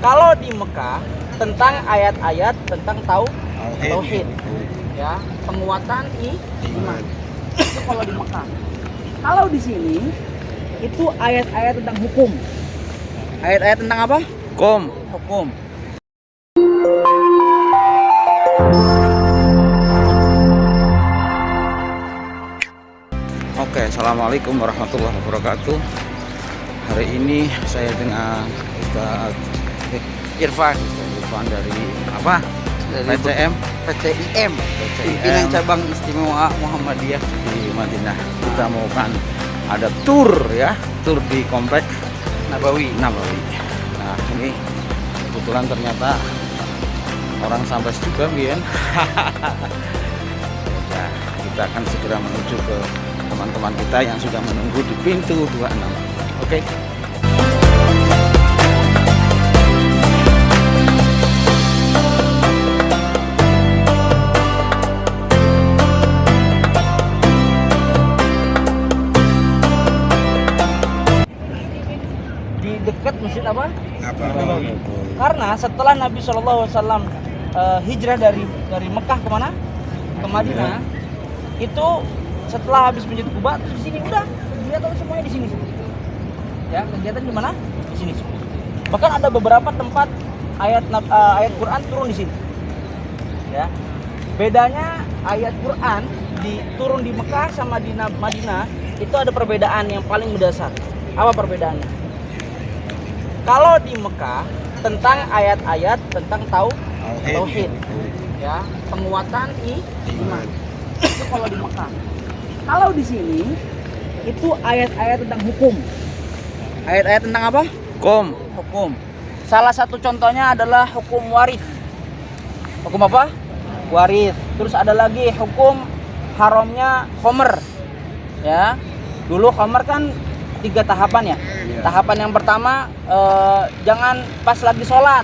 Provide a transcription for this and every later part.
Kalau di Mekah tentang ayat-ayat tentang tauhid, ya, penguatan iman. Itu kalau di Mekah. Kalau di sini itu ayat-ayat tentang hukum. Ayat-ayat tentang apa? Hukum. Oke, assalamualaikum warahmatullahi wabarakatuh. Hari ini saya dengan Ustaz Irfan dari apa? PCIM, pimpinan cabang istimewa Muhammadiyah di Madinah. Kita mau kan ada tur di komplek Nabawi. Nah, ini kebetulan ternyata orang sampai juga Bian. Ya, kita akan segera menuju ke teman-teman kita yang sudah menunggu di pintu 26. Oke. Di dekat masjid apa? Nabawi. Karena setelah Nabi SAW hijrah dari Mekah kemana? Ke Madinah. Itu setelah habis masjid Quba, terus di sini udah kegiatan semuanya di sini. Ya, kegiatan di mana? Di sini. Bahkan ada beberapa tempat ayat Quran turun di sini. Ya. Bedanya ayat Quran turun di Mekah sama di Madinah itu ada perbedaan yang paling mendasar. Apa perbedaannya? Kalau di Mekah tentang ayat-ayat tentang tauhid, ya, penguatan iman. Itu kalau di Mekah. Kalau di sini itu ayat-ayat tentang hukum. Ayat-ayat tentang apa? Hukum. Salah satu contohnya adalah hukum waris. Hukum apa? Waris. Terus ada lagi hukum haramnya khomer. Ya. Dulu khomer kan 3 tahapan ya. Tahapan yang pertama jangan pas lagi sholat.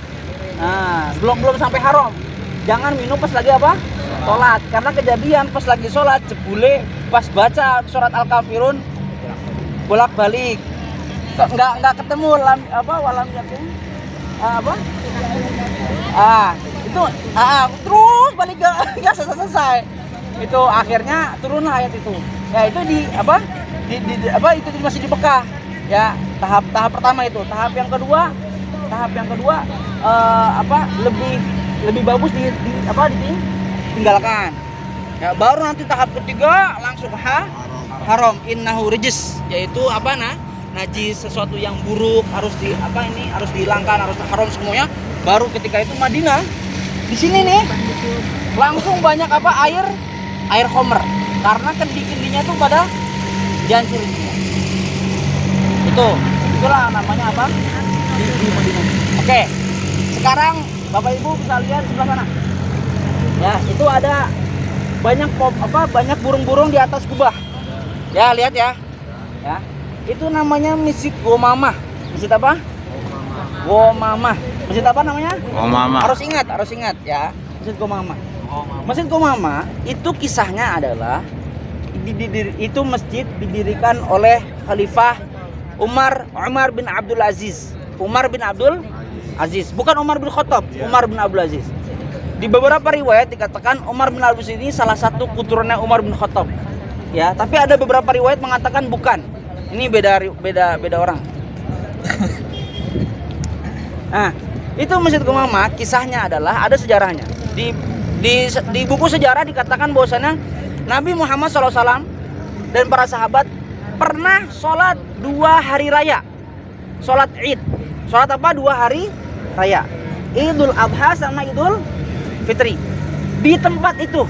Nah, belum sampai haram. Jangan minum pas lagi apa? Sholat. Karena kejadian pas lagi sholat jebule pas baca surat Al-Kafirun bolak-balik nggak ketemu walam yakin itu terus balik nggak selesai. Itu akhirnya turunlah ayat itu. Ya itu itu masih di Mekah. Ya, tahap pertama itu. Tahap yang kedua lebih bagus ditinggalkan. Ya, baru nanti tahap ketiga langsung haram innahu rijis, yaitu najis, sesuatu yang buruk harus dihilangkan, harus haram semuanya. Baru ketika itu Madinah. Di sini nih langsung banyak air khomer karena kendi-kendinya tuh pada jancur semua. Itulah namanya apa? Di Madinah. Oke. Sekarang Bapak Ibu bisa lihat sebelah sana. Ya, itu ada banyak burung-burung di atas kubah. Ya, lihat ya. Ya. Itu namanya Masjid Gomamah. Masjid apa? Gomamah. Masjid apa namanya? Gomamah. Harus ingat ya. Masjid Gomamah. Masjid Gomamah itu kisahnya adalah itu masjid didirikan oleh Khalifah Umar bin Abdul Aziz. Bukan Umar bin Khattab, Umar bin Abdul Aziz. Di beberapa riwayat dikatakan Umar bin Abdul Aziz ini salah satu keturunannya Umar bin Khattab. Ya, tapi ada beberapa riwayat mengatakan bukan. Ini beda orang. Nah, itu Masjid Gomamah kisahnya adalah ada sejarahnya. Di buku sejarah dikatakan bahwasanya Nabi Muhammad SAW dan para sahabat pernah sholat 2 hari raya. Sholat Id. Sholat apa? 2 hari raya. Idul Adha sama Idul Fitri. Di tempat itu.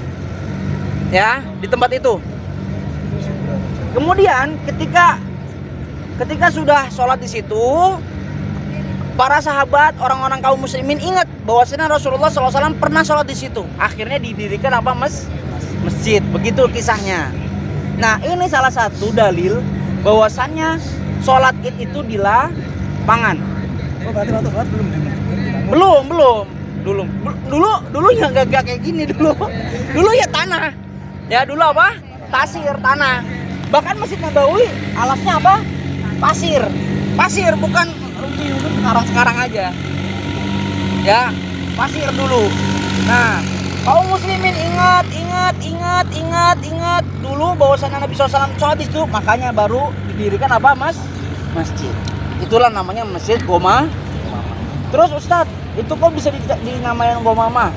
Ya, di tempat itu. Kemudian ketika sudah sholat di situ, para sahabat, orang-orang kaum muslimin ingat bahwasanya Rasulullah SAW pernah sholat di situ. Akhirnya didirikan masjid. Begitu kisahnya. Nah, ini salah satu dalil bahwasannya sholat Id itu di lapangan. Oh, berarti waktu sholat Belum. Dulu ya nggak kayak gini dulu. Dulu ya tanah. Ya dulu apa? Pasir, tanah. Bahkan Masjid Nabawi alasnya apa? Pasir, bukan sekarang aja. Ya, pasir dulu. Nah, kaum muslimin ingat dulu bahwasanya Nabi SAW sholat di situ, makanya baru didirikan apa, Mas? Masjid. Itulah namanya Masjid Goma. Terus Ustadz, itu kok bisa dinamain Gomamah?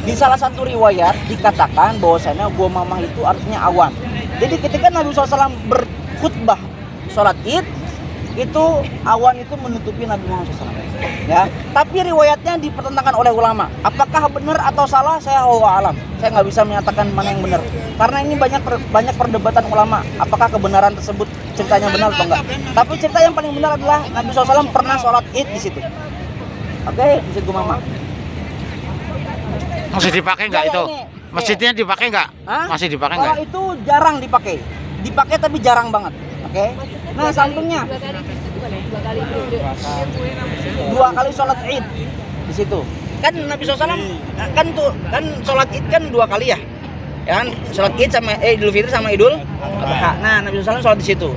Di salah satu riwayat dikatakan bahwasanya Gomamah itu artinya awan. Jadi ketika Nabi SAW berkhutbah sholat Id, itu awan itu menutupi Nabi Muhammad SAW. Ya, tapi riwayatnya dipertentangkan oleh ulama. Apakah benar atau salah? Saya wallahu alam. Saya nggak bisa menyatakan mana yang benar. Karena ini banyak perdebatan ulama. Apakah kebenaran tersebut ceritanya benar atau enggak? Tapi cerita yang paling benar adalah Nabi SAW pernah sholat Id di situ. Oke, Masjid Gumamah. Masih dipakai nggak itu? Masjidnya dipakai nggak? Masih dipakai nggak? Kalau itu jarang dipakai. Dipakai tapi jarang banget. Oke. Nah, sampingnya 2 kali sholat Id di situ. Kan Nabi SAW kan sholat Id kan 2 kali ya. Ya kan, sholat Id sama Idul Fitri sama Idul Adha. Nah, Nabi SAW sholat di situ.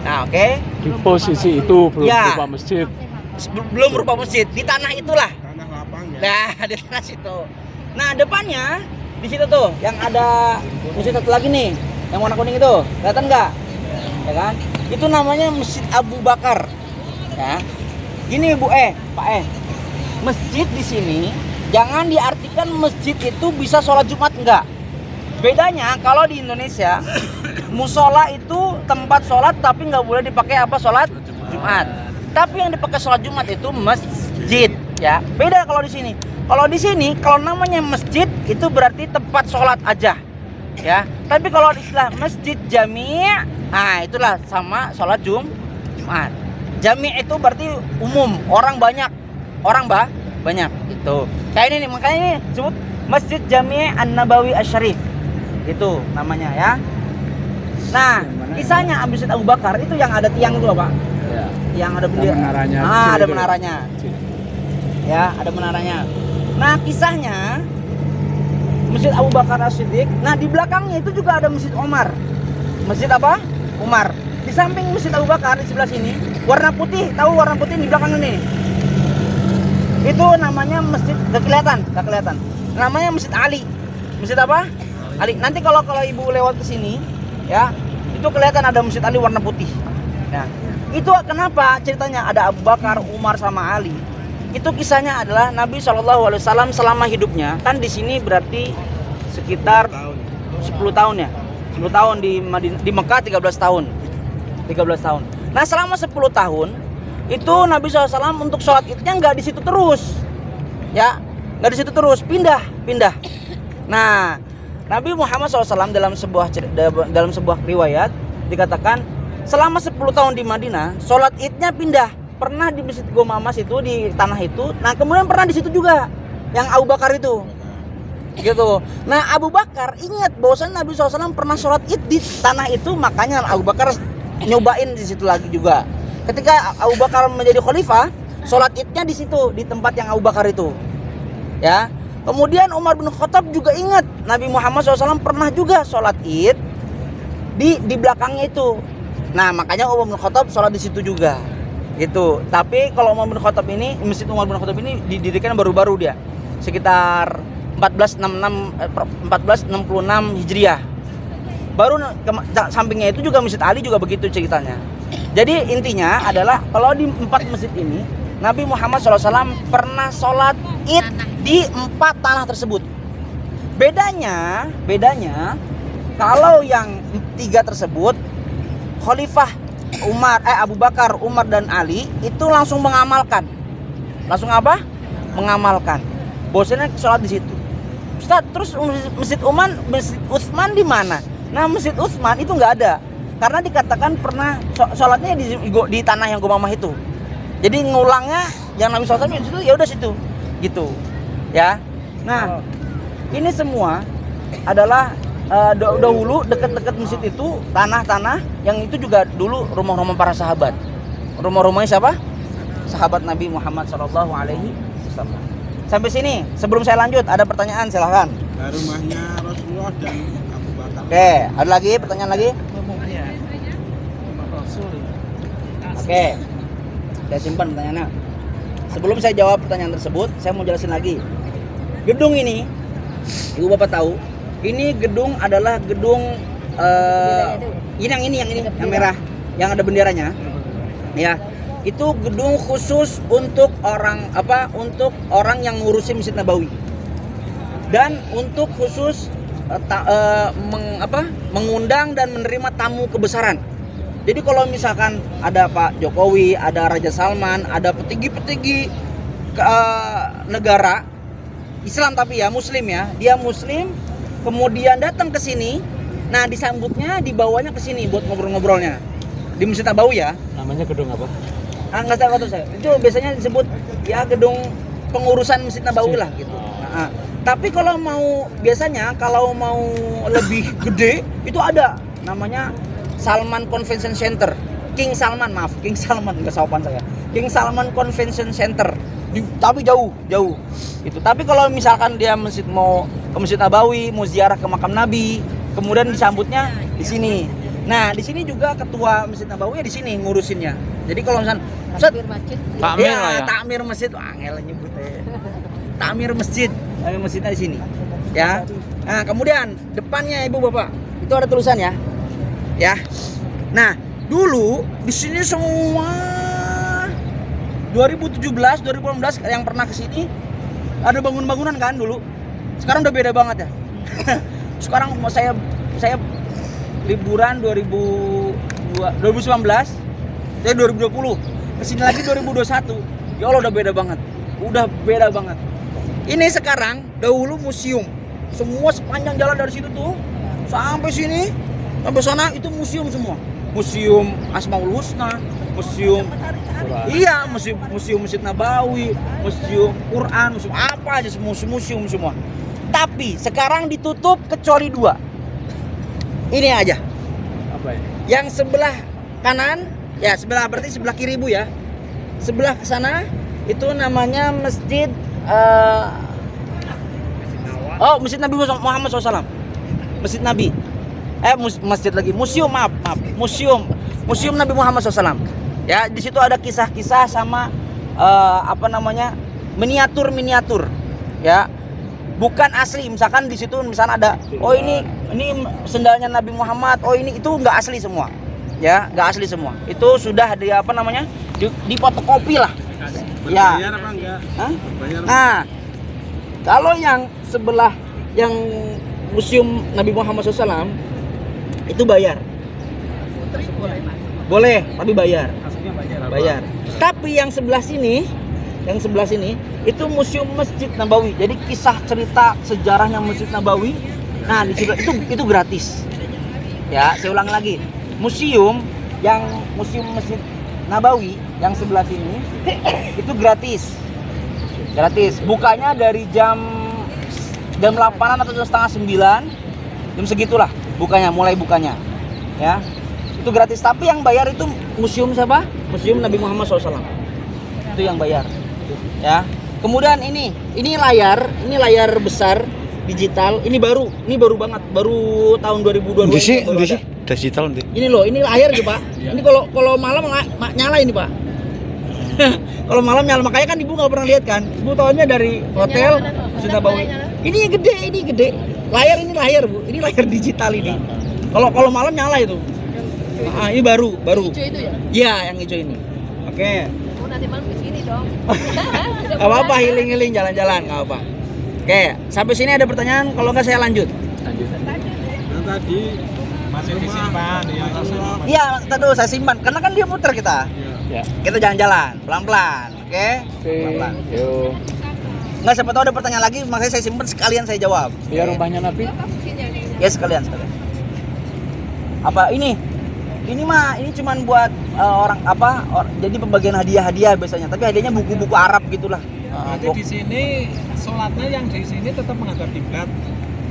Nah, oke. Di posisi itu belum Ya. berupa masjid. Belum berupa masjid, di tanah itulah. Tanah lapang ya. Nah, di tanah situ. Nah, depannya di situ tuh yang ada masjid satu lagi nih, yang warna kuning itu. Kelihatan nggak? Ya kan? Itu namanya Masjid Abu Bakar. Ya. Gini Pak masjid di sini jangan diartikan masjid itu bisa sholat Jumat, enggak. Bedanya kalau di Indonesia musola itu tempat sholat tapi nggak boleh dipakai apa sholat Jumat. Tapi yang dipakai sholat Jumat itu masjid, ya. Beda kalau di sini. Kalau di sini kalau namanya masjid itu berarti tempat sholat aja, ya. Tapi kalau istilah masjid jami', nah itulah sama sholat Jumat. Jami' itu berarti umum, orang banyak, banyak. Itu. Kayak ini nih, makanya ini disebut Masjid Jami' An-Nabawi Asy-Syarif. Itu namanya, ya. Nah, kisahnya Masjid Abu Bakar itu yang ada tiang itu loh, Pak. Ya. Yang ada bendera. Menaranya. Ada menaranya. Ya, ada menaranya. Nah, kisahnya Masjid Abu Bakar As-Siddiq. Nah, di belakangnya itu juga ada Masjid Umar. Masjid apa? Umar. Di samping Masjid Abu Bakar di sebelah sini, warna putih. Tahu warna putih di belakang ini? Itu namanya masjid, gak kelihatan. Namanya Masjid Ali. Masjid apa? Ali. Nanti kalau ibu lewat ke sini, ya, itu kelihatan ada Masjid Ali warna putih. Nah, itu kenapa ceritanya ada Abu Bakar, Umar sama Ali? Itu kisahnya adalah Nabi SAW selama hidupnya kan di sini berarti sekitar 10 tahun ya. 10 tahun di Mekah 13 tahun. Nah, selama 10 tahun itu Nabi SAW untuk sholat Idnya nggak di situ terus, ya, nggak di situ terus, pindah. Nah, Nabi Muhammad SAW dalam sebuah riwayat dikatakan selama 10 tahun di Madinah sholat Idnya pindah. Pernah di Masjid Gomamah itu di tanah itu. Nah, kemudian pernah di situ juga yang Abu Bakar itu. Gitu. Nah, Abu Bakar ingat bahwasanya Nabi SAW pernah sholat Id di tanah itu, makanya Abu Bakar nyobain di situ lagi juga. Ketika Abu Bakar menjadi khalifah, sholat Idnya di situ, di tempat yang Abu Bakar itu. Ya. Kemudian Umar bin Khattab juga ingat Nabi Muhammad SAW pernah juga sholat Id di belakangnya itu. Nah, makanya Umar bin Khattab sholat di situ juga. Gitu. Tapi kalau Umar bin Khattab ini, Masjid Umar bin Khattab ini didirikan baru-baru dia. Sekitar 1466 Hijriah. Baru sampingnya itu juga Masjid Ali juga begitu ceritanya. Jadi intinya adalah kalau di 4 masjid ini Nabi Muhammad SAW pernah sholat Id di 4 tanah tersebut. Bedanya kalau yang 3 tersebut Khalifah Abu Bakar, Umar dan Ali itu langsung mengamalkan. Langsung apa? Mengamalkan. Bahwasanya sholat di situ. Ustaz, terus Masjid Utsman di mana? Nah, Masjid Utsman itu nggak ada. Karena dikatakan pernah sholatnya di tanah yang Gomamah itu. Jadi ngulangnya yang Nabi SAW di situ, ya udah situ. Gitu. Ya. Nah, ini semua adalah dahulu dekat-dekat masjid itu tanah-tanah yang itu juga dulu rumah-rumah para sahabat. Rumah-rumahnya siapa? Sahabat Nabi Muhammad SAW. Sampai sini, sebelum saya lanjut ada pertanyaan, silahkan. Rumahnya Rasulullah dan Abu Bakar. Oke, ada lagi pertanyaan lagi? Oke, saya simpan pertanyaannya. sebelum saya jawab pertanyaan tersebut, saya mau jelasin lagi. Gedung ini, Ibu Bapak tahu, ini gedung adalah gedung yang merah, yang ada benderanya. Ya, itu gedung khusus untuk untuk orang yang ngurusin Masjid Nabawi. Dan untuk khusus mengundang dan menerima tamu kebesaran. Jadi kalau misalkan ada Pak Jokowi, ada Raja Salman, ada petinggi-petinggi negara Islam tapi ya Muslim ya, dia Muslim, kemudian datang ke sini, nah disambutnya, dibawanya ke sini buat ngobrol-ngobrolnya di Masjid Nabawi ya. Namanya gedung apa? Nggak tahu saya. Itu biasanya disebut ya gedung pengurusan Masjid Nabawi lah gitu. Nah, tapi kalau mau lebih gede itu ada namanya Salman Convention Center. King Salman nggak sopan saya. King Salman Convention Center. Tapi jauh. Itu. Tapi kalau misalkan dia mau ke Masjid Nabawi, mau ziarah ke makam Nabi, kemudian disambutnya di sini. Nah, di sini juga ketua Masjid Nabawi di sini ngurusinnya. Jadi kalau misalkan takmir masjid. Takmir masjid, angel nyebutnya. Takmir masjid. Masjidnya di sini. Ya. Nah, kemudian depannya Ibu Bapak, itu ada tulisan ya. Ya. Nah, dulu di sini semua 2017, 2018 yang pernah ke sini ada bangunan kan dulu. Sekarang udah beda banget ya. Sekarang mau saya liburan 2019, saya 2020. Kesini lagi 2021. Ya Allah udah beda banget. Ini sekarang dahulu museum. Semua sepanjang jalan dari situ tuh sampai sini, sampai sana itu museum semua. Museum Asmaul Husna, museum museum Masjid Nabawi, museum Quran, museum apa aja, museum semua. Tapi sekarang ditutup kecuali 2. Ini aja. Apa ini? Yang sebelah kanan, ya berarti sebelah kiri Bu ya. Sebelah ke sana itu namanya Masjid Masjid Nabi Muhammad SAW. Masjid Nabi. Masjid lagi. Museum, maaf. Museum Nabi Muhammad SAW. Ya, di situ ada kisah-kisah sama miniatur. Ya. Bukan asli. Misalkan di situ ada ini sendalnya Nabi Muhammad. Itu enggak asli semua. Ya, enggak asli semua. Itu sudah difotokopi lah. Ya. Bayar apa enggak? Hah? Bayar. Nah, kalau yang sebelah yang Museum Nabi Muhammad SAW itu bayar. Boleh, tapi bayar. Bayar. Tapi yang sebelah sini itu Museum Masjid Nabawi. Jadi kisah cerita sejarahnya Masjid Nabawi. Nah, di situ itu gratis. Ya, saya ulang lagi. Museum Masjid Nabawi yang sebelah sini itu gratis. Bukanya dari jam 8-an atau jam setengah 9, jam segitulah mulai bukanya. Ya, itu gratis. Tapi yang bayar itu museum siapa? Museum Nabi Muhammad SAW. Itu yang bayar. Ya. Kemudian ini layar besar digital. Ini baru banget, baru tahun 2022. Digital nanti. Ini loh, ini layar gitu Pak. Ini kalau malam nyala ini Pak. Kalau malam nyala, makanya kan Ibu nggak pernah lihat kan? Ibu tahunya dari hotel sudah bawa. Ini gede. Ini layar Bu. Ini layar digital ini. Kalau malam nyala itu. Ini baru. Hijau itu ya? Iya, yang hijau ini. Oke. Nanti malam kesini dong. Gak apa-apa, healing jalan-jalan, gak apa. Oke, sampai sini ada pertanyaan. Kalau nggak saya lanjut. Yang tadi masih disimpan ya. Iya, tadi saya simpan. Karena kan dia muter kita. Ya. Kita jalan-jalan, pelan-pelan. Oke? Pelan-pelan. Yuk. Nggak, siapa tahu ada pertanyaan lagi, makanya saya simpan sekalian saya jawab. Biar rumahnya Nabi. Ya sekalian. Apa ini? Ini cuman buat jadi pembagian hadiah biasanya. Tapi hadiahnya buku-buku Arab gitulah. Berarti di sini sholatnya yang di sini tetap menghadap kiblat.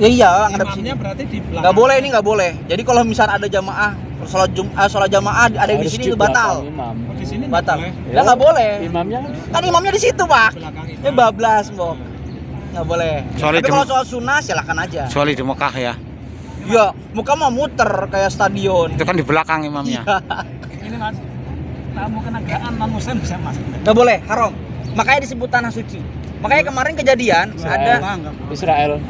Ya iya, ngadep sini. Imamnya berarti di belakang. Nggak boleh. Jadi kalau misalnya ada jamaah sholat jamaah ada di sini itu batal. Imam. Oh, di sini Batal. boleh. Ya nggak boleh. Imamnya Kan imamnya di situ, Pak. Belakang imam. Ya bablas, Mbok. Nggak boleh. Soalnya Tapi kalau soal sunnah silakan aja. Kecuali di Mekah ya. Ya, muka mau muter kayak stadion. Itu kan di belakang imamnya. Ini Mas, tamu kenegaraan non muslim bisa masuk. Nggak boleh, haram. Makanya disebut tanah suci. Makanya kemarin kejadian ada Israel.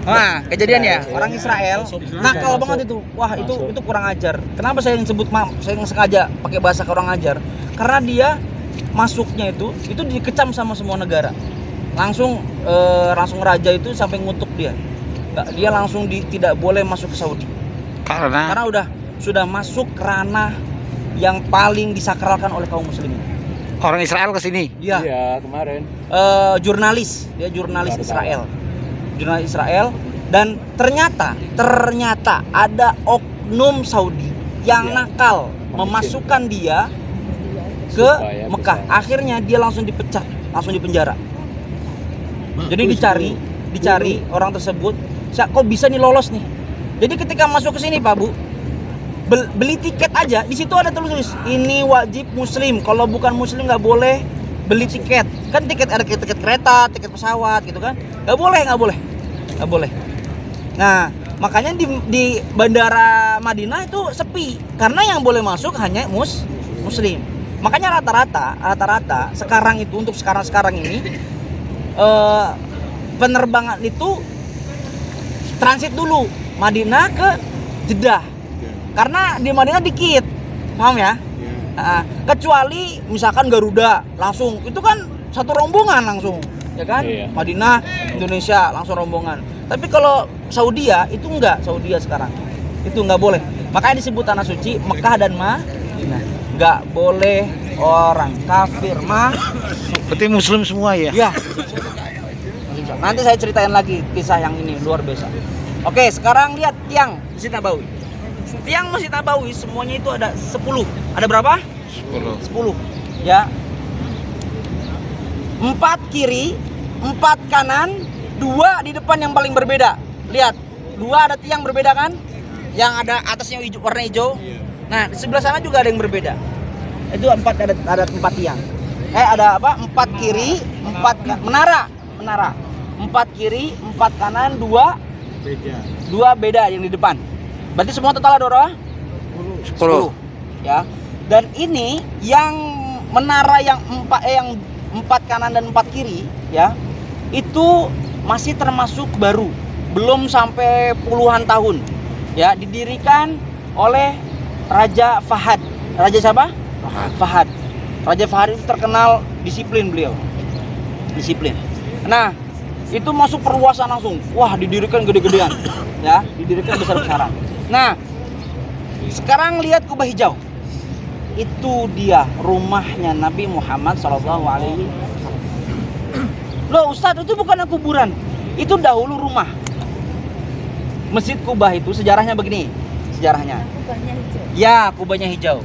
Nah, kejadian ya, orang Israel nakal banget itu. Wah, itu kurang ajar. Kenapa saya yang sebut saya yang sengaja pakai bahasa kurang ajar? Karena dia masuknya itu dikecam sama semua negara. Langsung raja itu sampai ngutuk dia. Dia langsung tidak boleh masuk ke Saudi. Karena sudah masuk ranah yang paling disakralkan oleh kaum muslimin. Orang Israel ke sini. Iya, kemarin. Jurnalis Israel. Jurnalis Israel dan ternyata ada oknum Saudi yang nakal memasukkan dia ke Mekah. Akhirnya dia langsung dipecat, langsung dipenjara. Jadi dicari orang tersebut, kok bisa nih lolos nih. Jadi ketika masuk ke sini Pak Bu, beli tiket aja, di situ ada tulis ini wajib muslim. Kalau bukan muslim nggak boleh beli tiket. Kan tiket ada tiket kereta, tiket pesawat gitu kan. Nggak boleh. Nah, makanya di bandara Madinah itu sepi karena yang boleh masuk hanya muslim. Makanya rata-rata sekarang itu untuk sekarang ini penerbangan itu transit dulu Madinah ke Jeddah. Karena di Madinah dikit, paham ya? Kecuali misalkan Garuda langsung, itu kan satu rombongan langsung, ya kan? Madinah, Indonesia langsung rombongan. Tapi kalau Saudi itu enggak, Saudi sekarang itu enggak boleh. Makanya disebut tanah suci Mekah dan Madinah. Enggak boleh orang kafir Berarti muslim semua ya? Ya. Nanti saya ceritain lagi kisah yang ini luar biasa. Oke, sekarang lihat tiang Masjid Nabawi. Tiang Masjid Nabawi semuanya itu ada 10. Ada berapa? 10. Ya. 4 kiri, 4 kanan, 2 di depan yang paling berbeda. Lihat, 2 ada tiang berbeda kan? Yang ada atasnya hijau, warna hijau. Nah, di sebelah sana juga ada yang berbeda. Itu 4 ada 4 tiang. Ada apa? 4 kiri, 4 menara. 4 kiri, 4 kanan, 2 beda yang di depan. Berarti semua total ada berapa? 10. Ya. Dan ini yang menara yang 4 kanan dan 4 kiri ya, itu masih termasuk baru, belum sampai puluhan tahun. Ya, didirikan oleh Raja Fahad. Raja siapa? Fahad. Raja Fahad itu terkenal disiplin beliau. Disiplin. Nah, itu masuk perluasan langsung. Wah, didirikan gede-gedean. Ya, didirikan besar-besaran. Nah, sekarang lihat kubah hijau. Itu dia rumahnya Nabi Muhammad SAW. Loh Ustadz, itu bukan kuburan. Itu dahulu rumah. Masjid Kubah itu sejarahnya begini. Sejarahnya. Kubahnya hijau. Ya, kubahnya hijau.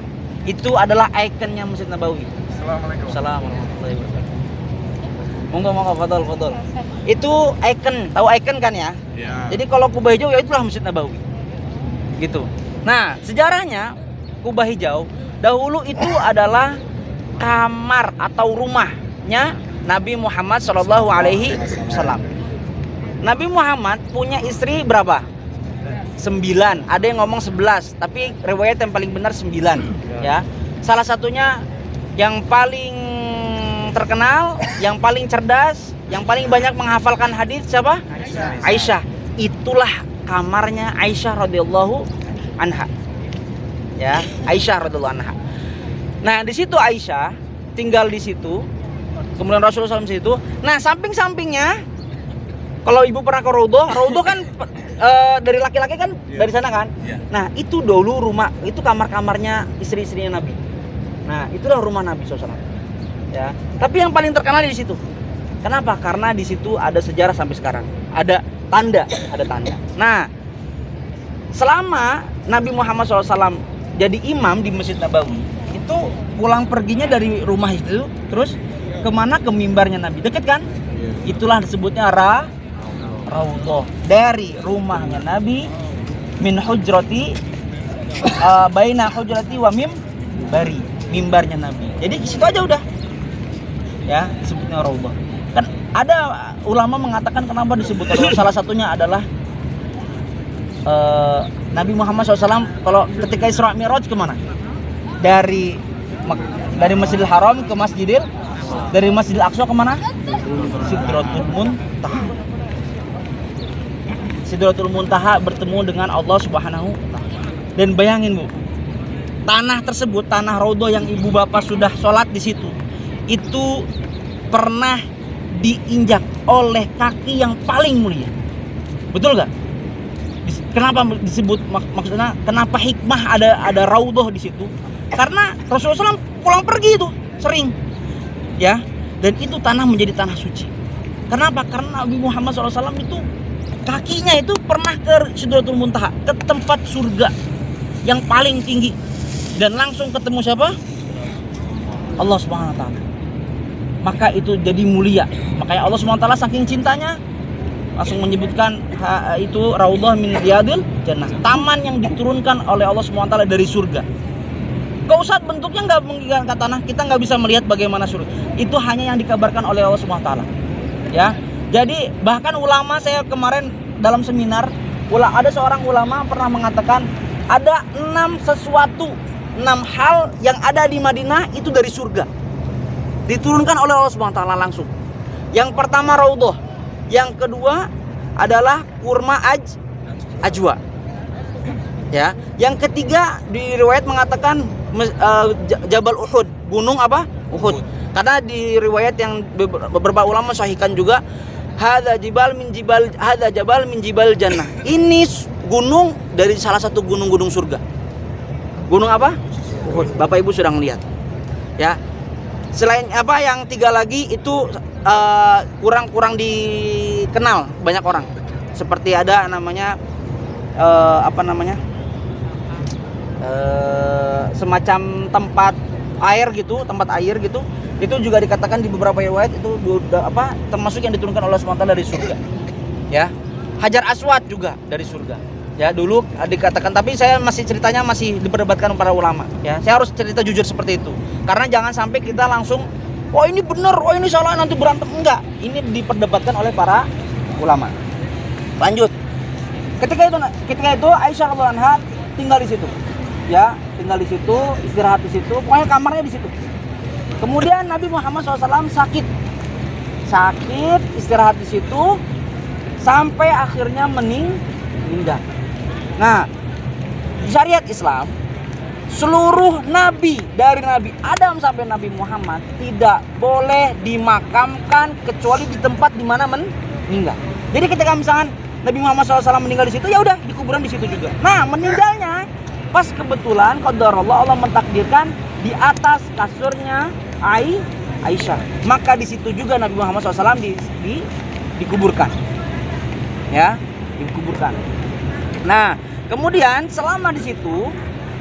Itu adalah ikonnya Masjid Nabawi. Assalamualaikum. Assalamualaikum warahmatullahi wabarakatuh. Monggo, fadol. Itu ikon, tahu ikon kan ya? Ya. Jadi kalau kubah hijau ya itulah Masjid Nabawi. Gitu. Nah, sejarahnya kubah hijau dahulu itu adalah kamar atau rumahnya Nabi Muhammad SAW. Nabi Muhammad punya istri berapa? 9. Ada yang ngomong 11, tapi riwayat yang paling benar 9. Ya. Salah satunya yang paling terkenal, yang paling cerdas, yang paling banyak menghafalkan hadis siapa? Aisyah. Itulah kamarnya Aisyah radhiyallahu anha. Ya, Aisyah radhiyallahu anha. Nah, di situ Aisyah tinggal di situ. Kemudian Rasulullah SAW di situ. Nah, samping-sampingnya, kalau ibu pernah ke Raudhah kan dari laki-laki kan dari sana kan. Nah, itu dulu rumah, itu kamar-kamarnya istri-istrinya Nabi. Nah, itulah rumah Nabi SAW. Ya, tapi yang paling terkenal di situ. Kenapa? Karena di situ ada sejarah sampai sekarang. Ada tanda. Nah, selama Nabi Muhammad SAW jadi imam di Masjid Nabawi, itu pulang perginya dari rumah itu, terus kemana? Ke mimbarnya Nabi. Deket kan? Itulah disebutnya Raudhah. Dari rumahnya Nabi, min hujrati, baina hujrati wa mimbari, mimbarnya Nabi. Jadi di situ aja udah. Ya, disebutnya Raudhah. Kan ada ulama mengatakan kenapa disebut Raudhah. Salah satunya adalah Nabi Muhammad SAW kalau ketika Isra Mi'raj kemana? Dari Masjidil Haram ke Masjidil Dari Masjidil Aqsa kemana? Sidratul Muntaha. Sidratul Muntaha bertemu dengan Allah Subhanahu wa Ta'ala. Dan bayangin Bu, tanah tersebut, tanah Raudhah yang ibu bapak sudah sholat di situ, itu pernah diinjak oleh kaki yang paling mulia. Betul gak? Kenapa disebut, maksudnya kenapa hikmah ada Raudhah di situ? Karena Rasulullah SAW pulang pergi itu sering, ya. Dan itu tanah menjadi tanah suci. Kenapa? Karena Nabi Muhammad SAW itu kakinya itu pernah ke Sidratul Muntaha, ke tempat surga yang paling tinggi, dan langsung ketemu siapa? Allah Subhanahu wa Ta'ala. Maka itu jadi mulia. Makanya Allah Subhanahu wa Ta'ala saking cintanya langsung menyebutkan itu Raudhah min Riyadil Jannah, taman yang diturunkan oleh Allah Subhanahu wa Ta'ala dari surga. Gak usah bentuknya nggak menggigantkan tanah, kita nggak bisa melihat bagaimana surga. Itu hanya yang dikabarkan oleh Allah Subhanahu wa Ta'ala. Ya. Jadi bahkan ulama, saya kemarin dalam seminar, ada seorang ulama pernah mengatakan ada 6 hal yang ada di Madinah itu dari surga, diturunkan oleh Allah Subhanahu wa Ta'ala langsung. Yang pertama Raudhah, yang kedua adalah kurma ajwa, ya. Yang ketiga di riwayat mengatakan Jabal Uhud, gunung apa? Uhud. Karena di riwayat yang beberapa ulama sahihkan juga, hadza jabal min jibal jannah. Ini gunung dari salah satu gunung-gunung surga. Gunung apa? Uhud. Bapak Ibu sudah melihat. Ya. Selain apa, yang 3 lagi itu kurang dikenal banyak orang. Seperti ada namanya semacam tempat air gitu. Itu juga dikatakan di beberapa riwayat itu termasuk yang diturunkan oleh Allah SWT dari surga. Ya. Hajar Aswad juga dari surga. Ya, dulu dikatakan, tapi saya ceritanya masih diperdebatkan para ulama, ya. Saya harus cerita jujur seperti itu. Karena jangan sampai kita langsung, oh ini benar, oh ini salah, nanti berantem. Enggak. Ini diperdebatkan oleh para ulama. Lanjut. Ketika itu Aisyah radhiyallahu anha tinggal di situ. Ya, tinggal di situ, istirahat di situ, pokoknya kamarnya di situ. Kemudian Nabi Muhammad SAW sakit, istirahat di situ sampai akhirnya meninggal. Nah, di syariat Islam, seluruh nabi dari Nabi Adam sampai Nabi Muhammad tidak boleh dimakamkan kecuali di tempat di mana meninggal. Jadi ketika misalkan Nabi Muhammad SAW meninggal di situ, ya udah dikuburan di situ juga. Nah, meninggalnya pas kebetulan qadarullah, Allah mentakdirkan di atas kasurnya Aisyah. Maka di situ juga Nabi Muhammad SAW dikuburkan. Ya, dikuburkan. Nah, kemudian selama di situ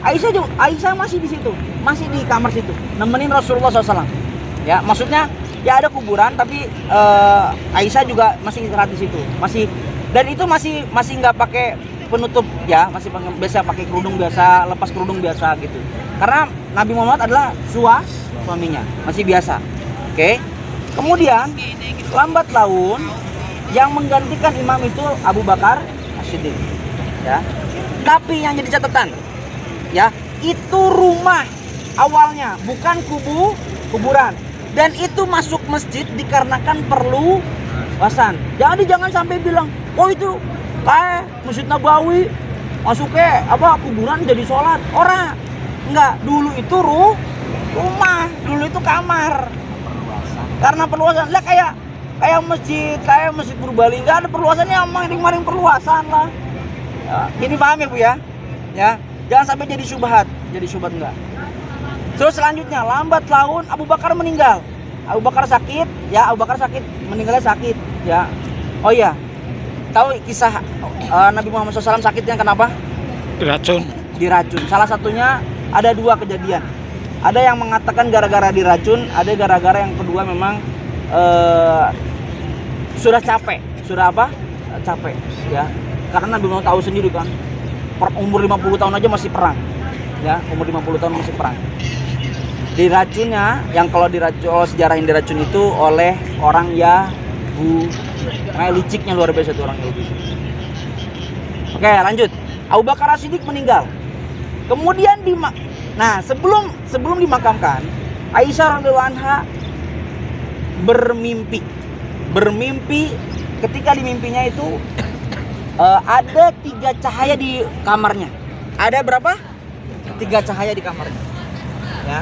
Aisyah masih di situ, masih di kamar situ, nemenin Rasulullah SAW. Ya, maksudnya ya ada kuburan, tapi Aisyah juga masih istirahat di situ, dan itu masih nggak pakai penutup, ya, masih biasa pakai kerudung biasa, lepas kerudung biasa gitu. Karena Nabi Muhammad adalah suaminya, masih biasa. Oke. Kemudian lambat laun yang menggantikan imam itu Abu Bakar As-Siddiq. Ya. Tapi yang jadi catatan, ya, itu rumah awalnya, bukan kuburan. Dan itu masuk masjid dikarenakan perlu wasan. Jadi jangan sampai bilang, oh itu kayak Masjid Nabawi masuknya kuburan jadi sholat. Orang enggak, dulu itu rumah, dulu itu kamar. Karena perluasan lah, kayak masjid Purbalingga, enggak ada perluasannya, maring perluasan lah. Ya, ini paham ya Bu ya? Ya, jangan sampai jadi syubhat enggak. Terus selanjutnya lambat laun Abu Bakar meninggal. Abu Bakar sakit, meninggalnya sakit, ya. Oh iya, tahu kisah Nabi Muhammad SAW sakitnya kenapa? Diracun. Salah satunya ada 2 kejadian. Ada yang mengatakan gara-gara diracun, ada gara-gara yang kedua memang sudah capek. Capek, ya. Karena Nabi Muhammad tahu sendiri kan, umur 50 tahun aja masih perang. Ya, umur 50 tahun masih perang. Diracunnya, yang kalau sejarah yang diracun itu oleh orang Yahudi. Kayak liciknya luar biasa tuh orang Yahudi. Oke, lanjut. Abu Bakar As-Siddiq meninggal. Kemudian sebelum dimakamkan, Aisyah radhiyallahu anha bermimpi ketika di mimpinya itu ada 3 cahaya di kamarnya. Ada berapa? 3 cahaya di kamarnya. Ya.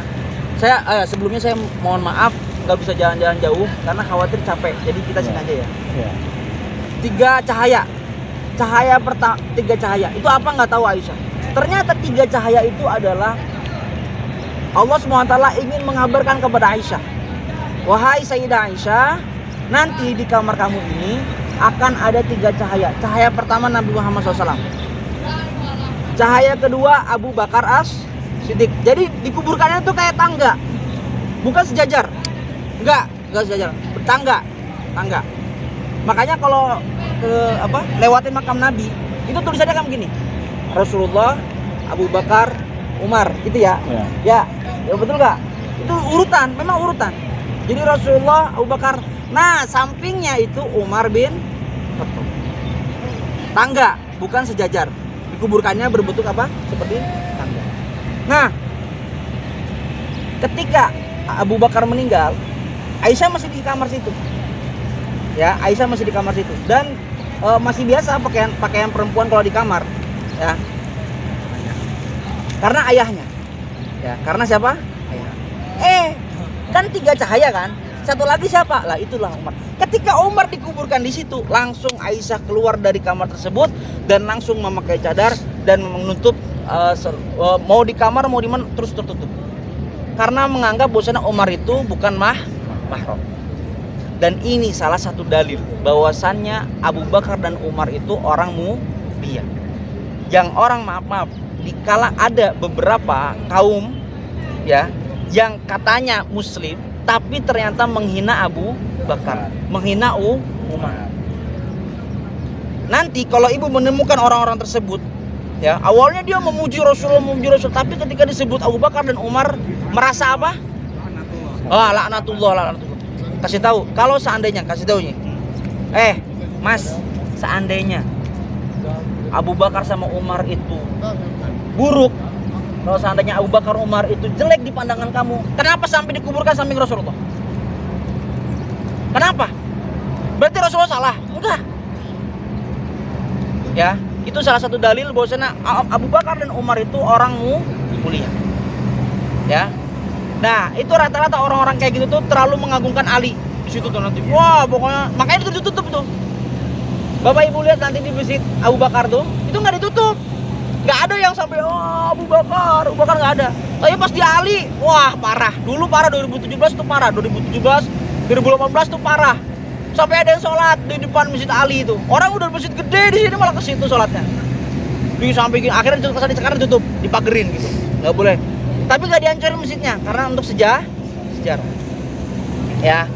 Sebelumnya saya mohon maaf nggak bisa jalan-jalan jauh karena khawatir capek. Jadi kita sini aja ya. 3 cahaya. Cahaya pertama, 3 cahaya. Itu apa nggak tahu Aisyah. Ternyata 3 cahaya itu adalah Allah SWT ingin mengabarkan kepada Aisyah, wahai Sayyidah Aisyah, nanti di kamar kamu ini akan ada 3 cahaya. Cahaya pertama Nabi Muhammad SAW. Cahaya kedua Abu Bakar As-Siddiq. Jadi dikuburkannya tuh kayak tangga, bukan sejajar. Enggak sejajar, bertangga, tangga. Makanya kalau lewatin makam Nabi, itu tulisannya kan begini. Rasulullah, Abu Bakar, Umar, gitu ya. Ya betul nggak? Itu urutan, memang urutan. Jadi Rasulullah, Abu Bakar. Nah, sampingnya itu Umar bin Khattab. Tangga, bukan sejajar. Dikuburkannya berbentuk apa? Seperti tangga. Nah, ketika Abu Bakar meninggal, Aisyah masih di kamar situ. Ya, Aisyah masih di kamar situ dan masih biasa pakaian perempuan kalau di kamar, ya. Karena ayahnya. Ya, karena siapa? Ayah. Kan 3 cahaya kan? Satu lagi siapa? Lah itulah Umar. Ketika Umar dikuburkan di situ, langsung Aisyah keluar dari kamar tersebut dan langsung memakai cadar dan menutup mau di kamar mau di mana terus tertutup. Karena menganggap bahwasanya Umar itu bukan mahram. Dan ini salah satu dalil bahwasannya Abu Bakar dan Umar itu orang mulia. Yang orang maaf dikala ada beberapa kaum ya yang katanya muslim tapi ternyata menghina Abu Bakar, menghina Umar. Nanti kalau ibu menemukan orang-orang tersebut, ya awalnya dia memuji Rasulullah, tapi ketika disebut Abu Bakar dan Umar merasa apa? Laknatullah. Kasih tahu, kalau seandainya kasih tahu nih, Mas, seandainya Abu Bakar sama Umar itu buruk, kalau seandainya Abu Bakar Umar itu jelek di pandangan kamu, kenapa sampai dikuburkan samping Rasulullah? Kenapa? Berarti Rasulullah salah? Enggak. Ya, itu salah satu dalil bahwasanya Abu Bakar dan Umar itu orang mulia. Ya. Nah, itu rata-rata orang-orang kayak gitu tuh terlalu mengagungkan Ali. Di situ tuh nanti. Wah, pokoknya makanya itu ditutup tuh. Bapak Ibu lihat nanti di masjid Abu Bakar tuh, itu nggak ditutup. Nggak ada yang sampai Abu Bakar nggak ada. Tapi pas di Ali, wah parah. Dulu parah 2017 tuh parah, 2017, 2018 tuh parah. Sampai ada yang sholat di depan masjid Ali itu. Orang udah masjid gede di sini malah ke situ sholatnya. Di samping akhirnya sekarang ditutup, dipagerin gitu. Nggak boleh. Tapi nggak dihancurin masjidnya karena untuk sejarah. Ya.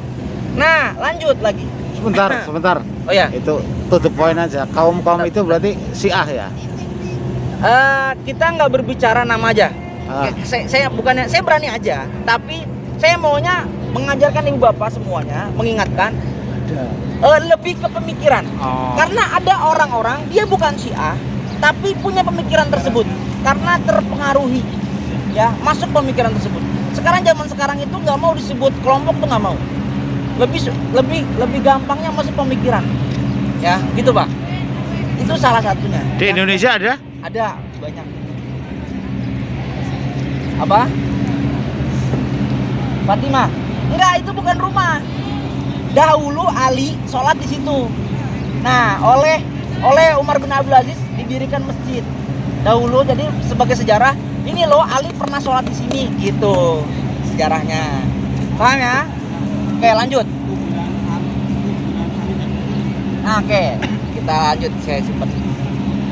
Nah, lanjut lagi. Sebentar. Oh ya. Itu to the point aja. Kaum itu berarti Syiah ya? Kita nggak berbicara nama aja. Saya berani aja, tapi saya maunya mengajarkan ibu bapak semuanya, mengingatkan lebih ke pemikiran. Karena ada orang-orang dia bukan Syiah, tapi punya pemikiran tersebut karena terpengaruhi, ya masuk pemikiran tersebut. Zaman sekarang itu nggak mau disebut kelompok tuh nggak mau. Lebih gampangnya masuk pemikiran, ya gitu Pak. Itu salah satunya. Di Indonesia ada? Ada banyak. Apa? Fatimah? Enggak, itu bukan rumah. Dahulu Ali sholat di situ. Nah, oleh Umar bin Abdul Aziz didirikan masjid. Dahulu, jadi sebagai sejarah, ini loh Ali pernah sholat di sini, gitu sejarahnya. Paham ya? Oke, lanjut. Nah, oke, kita lanjut. Saya simpan.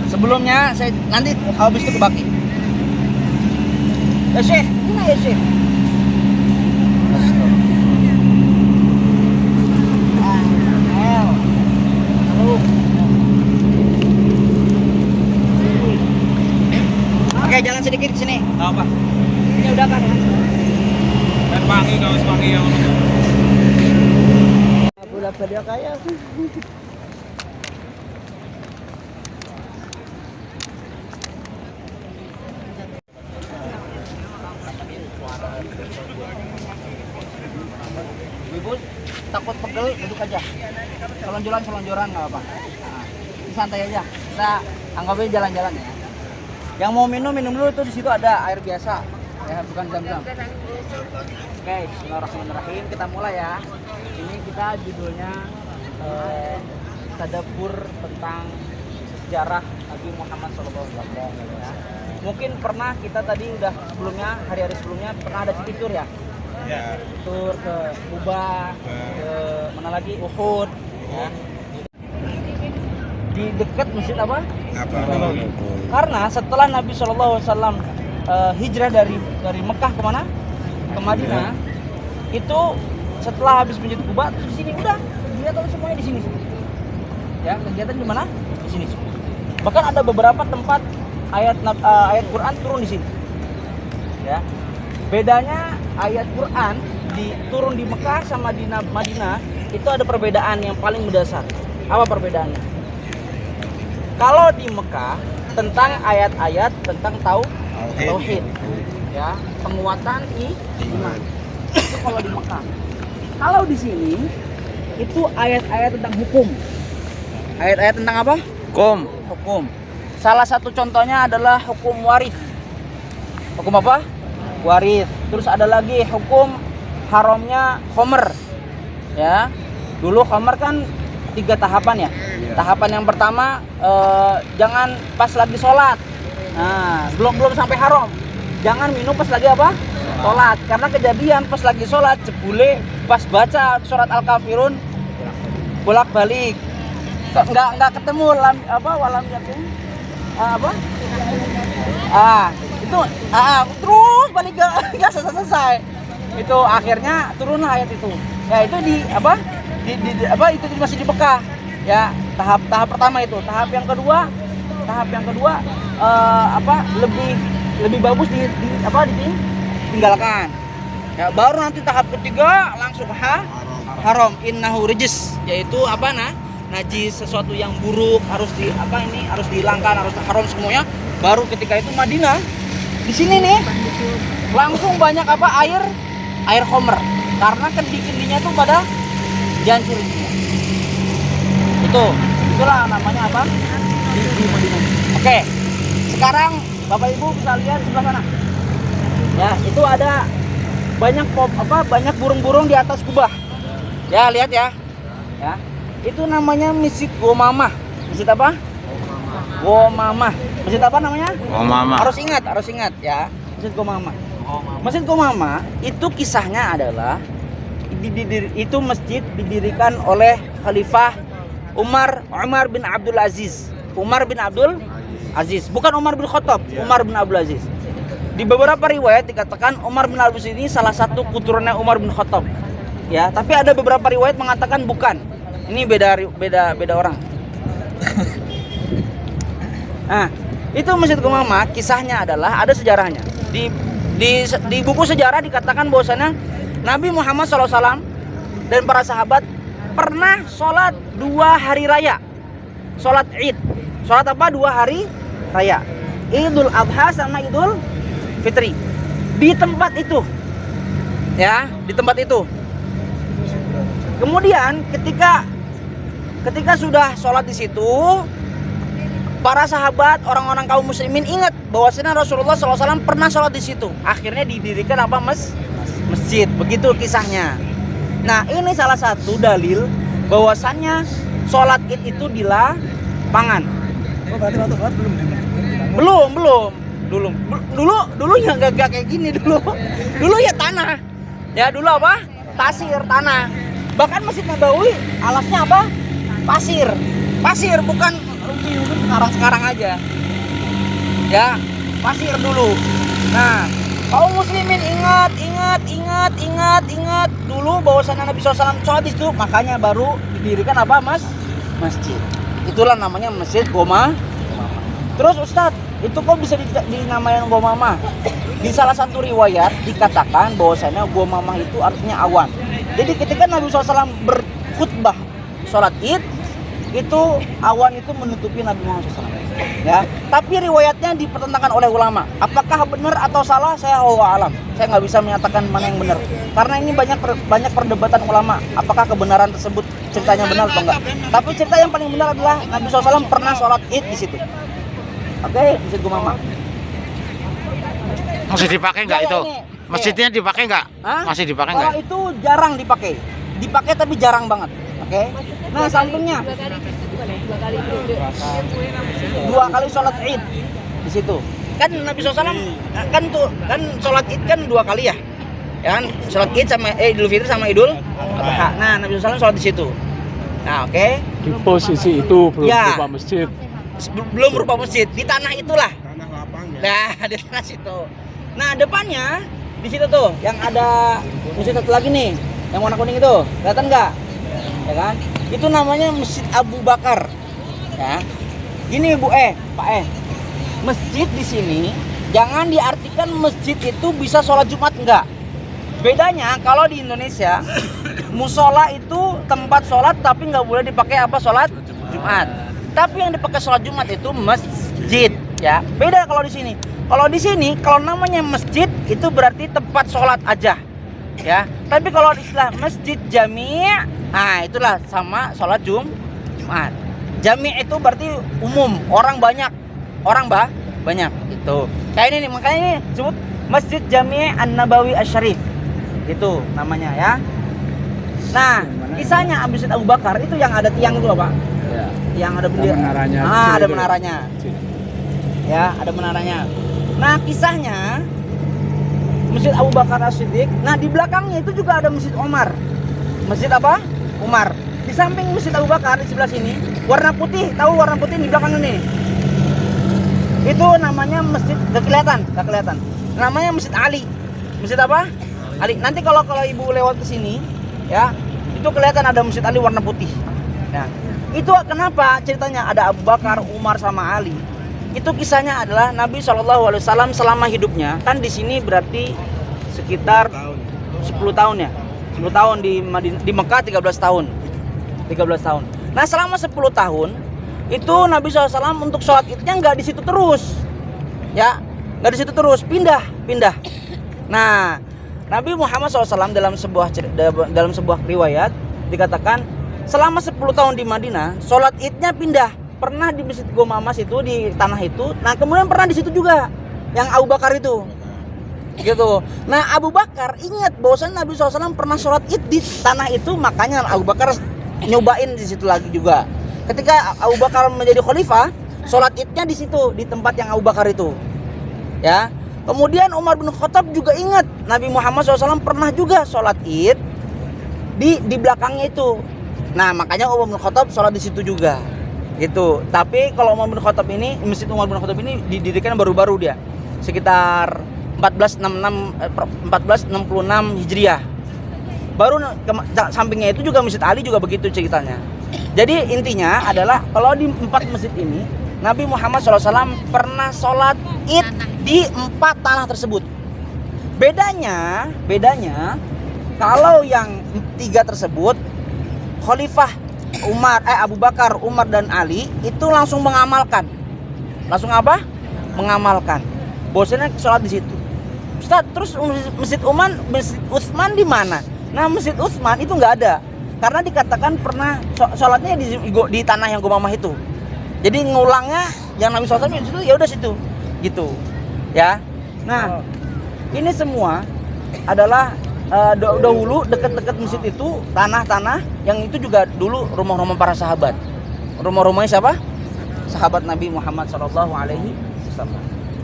Sebelumnya saya nanti habis itu ke Baki. Ya Syekh, gimana ya Syekh? Oke, jalan sedikit ke sini. Enggak apa. Ini udah kan ya? Dan wangi kaos wangi yang Bola pada kaya. Ibu duduk aja. Selonjoran nggak apa-apa. Nah, santai aja. Kita anggapnya jalan-jalan ya. Yang mau minum dulu, itu di situ ada air biasa, ya bukan zam-zam. Oke, bismillahirrahmanirrahim. Kita mulai ya. Ini kita judulnya tadabbur tentang sejarah Nabi Muhammad SAW. Ya. Mungkin pernah kita tadi udah sebelumnya, hari-hari sebelumnya pernah ada tur ya. Ya. Tur ke Kuba, ke mana lagi, Uhud. Ya. Di dekat masjid apa? Nabawi. Karena setelah Nabi SAW hijrah dari Mekah kemana? Ke Madinah. Itu setelah habis masjid Kuba, di sini udah kegiatan semuanya di sini. Ya, kegiatan di mana? Di sini. Bahkan ada beberapa tempat ayat Quran turun di sini. Ya. Bedanya ayat Quran turun di Mekah sama di Madinah itu ada perbedaan yang paling mendasar. Apa perbedaannya? Kalau di Mekah tentang ayat-ayat tentang tauhid, ya, penguatan iman. Itu kalau di Mekah. Kalau di sini itu ayat-ayat tentang hukum. Ayat-ayat tentang apa? Hukum. Salah satu contohnya adalah hukum waris. Hukum apa? Waris. Terus ada lagi hukum haramnya khomer. Ya. Dulu khomer kan 3 tahapan ya. Tahapan yang pertama jangan pas lagi sholat. Nah, belum sampai haram. Jangan minum pas lagi apa? Sholat. Karena kejadian pas lagi sholat jebule pas baca surat Al-Kafirun bolak-balik. Nggak ketemu walam yakum itu terus balik nggak selesai. Itu akhirnya turun ayat itu. Ya itu itu masih di Mekah. Ya, tahap pertama itu. Tahap yang kedua lebih bagus ditinggalkan. Ya, baru nanti tahap ketiga langsung haram innahu rijis, yaitu najis, sesuatu yang buruk harus dihilangkan, harus haram semuanya. Baru ketika itu Madinah. Di sini nih langsung banyak air khomer. Karena kendi-kendinya tuh pada jancur semua. Itulah namanya apa? Di Madinah. Oke. Sekarang Bapak Ibu bisa lihat sebelah sana. Ya, itu ada banyak burung-burung di atas kubah. Ya, lihat ya. Ya. Itu namanya Masjid Gomamah. Masjid apa? Gomamah. Masjid apa namanya? Gomamah. Harus ingat ya. Masjid Gomamah. Masjid Gomamah itu kisahnya adalah itu masjid didirikan oleh Khalifah Umar bin Abdul Aziz. Bukan Umar bin Khattab, Umar bin Abdul Aziz. Di beberapa riwayat dikatakan Umar bin Abdul Aziz ini salah satu keturunannya Umar bin Khattab. Ya, tapi ada beberapa riwayat mengatakan bukan. Ini beda orang. Nah, itu Masjid Gomamah kisahnya adalah ada sejarahnya. Di buku sejarah dikatakan bahwasanya Nabi Muhammad SAW dan para sahabat pernah sholat 2 hari raya. Sholat Id. Sholat apa? 2 hari raya. Idul Adha sama Idul Fitri. Di tempat itu. Ya, di tempat itu. Kemudian ketika sudah sholat di situ, para sahabat, orang-orang kaum muslimin ingat bahwasanya Rasulullah SAW pernah sholat di situ. Akhirnya didirikan masjid. Begitu kisahnya. Nah, ini salah satu dalil bahwasannya sholat Id itu di lapangan. Oh, berarti waktu sholat Belum. Dulu ya gak kayak gini dulu. Dulu ya tanah. Ya dulu apa? Tanah. Bahkan Masjid Nabawi alasnya apa? Pasir, bukan sekarang aja. Ya, pasir dulu. Nah, kaum muslimin ingat dulu bahwasanya Nabi SAW sholat di situ, makanya baru didirikan apa masjid. Itulah namanya Masjid Gomamah. Terus Ustadz, itu kok bisa dinamain Gomamah? Di salah satu riwayat dikatakan bahwasanya Gomamah itu artinya awan. Jadi ketika Nabi SAW berkhutbah sholat Id, itu awan itu menutupi Nabi Muhammad SAW. Ya, tapi riwayatnya dipertentangkan oleh ulama. Apakah benar atau salah? Saya alam. Saya nggak bisa menyatakan mana yang benar. Karena ini banyak perdebatan ulama. Apakah kebenaran tersebut ceritanya benar atau enggak? Tapi cerita yang paling benar adalah Nabi SAW pernah sholat Id di situ. Oke, Masjid Gumamah. Masih dipakai nggak Ya, itu? ini. Masjidnya dipakai nggak? Hah? Masih dipakai Kalau nggak? itu jarang dipakai. Dipakai tapi jarang banget. Oke. Nah, sampingnya dua kali sholat Id di situ. Kan Nabi SAW kan sholat Id kan 2 kali ya. Ya kan sholat Id sama Idul Fitri sama Idul Adha. Nah, Nabi SAW sholat di situ. Nah, oke. Di posisi itu belum Ya. berupa masjid. Belum berupa masjid, di tanah itulah. Tanah lapang ya. Nah, di tanah situ. Nah, depannya di situ tuh yang ada masjid satu lagi nih, yang warna kuning itu. Kelihatan nggak? Ya kan? Itu namanya Masjid Abu Bakar. Ya. Gini Bu Pak masjid di sini jangan diartikan masjid itu bisa sholat Jumat, enggak. Bedanya kalau di Indonesia musola itu tempat sholat tapi nggak boleh dipakai apa sholat Jumat. Tapi yang dipakai sholat Jumat itu masjid, ya. Beda kalau di sini. Kalau di sini kalau namanya masjid itu berarti tempat sholat aja, ya. Tapi kalau istilah masjid jami', nah itulah sama sholat Jumat. Jami' itu berarti umum, orang banyak, banyak itu. Kayak ini nih, makanya ini disebut Masjid Jami' An-Nabawi Asy-Syarif. Itu namanya ya. Nah, kisahnya Masjid Abu Bakar itu yang ada tiang itu Pak. Ya. Yang ada bendera. menaranya. Ada menaranya. Ya, ada menaranya. Nah, kisahnya Masjid Abu Bakar As-Siddiq. Nah, di belakangnya itu juga ada Masjid Umar. Masjid apa? Umar. Di samping Masjid Abu Bakar di sebelah sini, warna putih. Tahu warna putih di belakang ini? Itu namanya masjid, gak kelihatan. Namanya Masjid Ali. Masjid apa? Ali. Nanti kalau ibu lewat ke sini, ya, itu kelihatan ada Masjid Ali warna putih. Nah, itu kenapa ceritanya ada Abu Bakar, Umar sama Ali. Itu kisahnya adalah Nabi SAW selama hidupnya, kan di sini berarti sekitar 10 tahun ya. 10 tahun di Mekah 13 tahun. Nah, selama 10 tahun itu Nabi SAW untuk sholat Idnya nggak di situ terus, ya, nggak di situ terus, pindah. Nah, Nabi Muhammad SAW dalam sebuah riwayat dikatakan selama 10 tahun di Madinah sholat Idnya pindah. Pernah di Masjid Gumamah itu di tanah itu. Nah, kemudian pernah di situ juga yang Abu Bakar itu. Gitu. Nah, Abu Bakar ingat bahwasannya Nabi SAW pernah sholat Id di tanah itu, makanya Abu Bakar nyobain di situ lagi juga. Ketika Abu Bakar menjadi khalifah, sholat Idnya di situ, di tempat yang Abu Bakar itu. Ya. Kemudian Umar bin Khattab juga ingat Nabi Muhammad SAW pernah juga sholat Id di belakangnya itu. Nah, makanya Umar bin Khattab sholat di situ juga. Gitu. Tapi kalau Umar bin Khattab ini, Masjid Umar bin Khattab ini didirikan baru-baru dia. Sekitar 1466 Hijriah. Baru sampingnya itu juga Masjid Ali juga begitu ceritanya. Jadi intinya adalah kalau di 4 masjid ini Nabi Muhammad SAW pernah sholat Id di 4 tanah tersebut. Bedanya kalau yang 3 tersebut Khalifah Abu Bakar, Umar dan Ali itu langsung mengamalkan. Langsung apa? Mengamalkan. Bosannya sholat di situ. Ustaz, terus Masjid Utsman di mana? Nah, Masjid Utsman itu nggak ada. Karena dikatakan pernah sholatnya di tanah yang Gumamah itu. Jadi ngulangnya yang Nabi SAW di situ, ya udah situ. Gitu. Ya. Nah, ini semua adalah dahulu dekat-dekat masjid itu tanah-tanah yang itu juga dulu rumah-rumah para sahabat. Rumah-rumahnya siapa? Sahabat Nabi Muhammad SAW.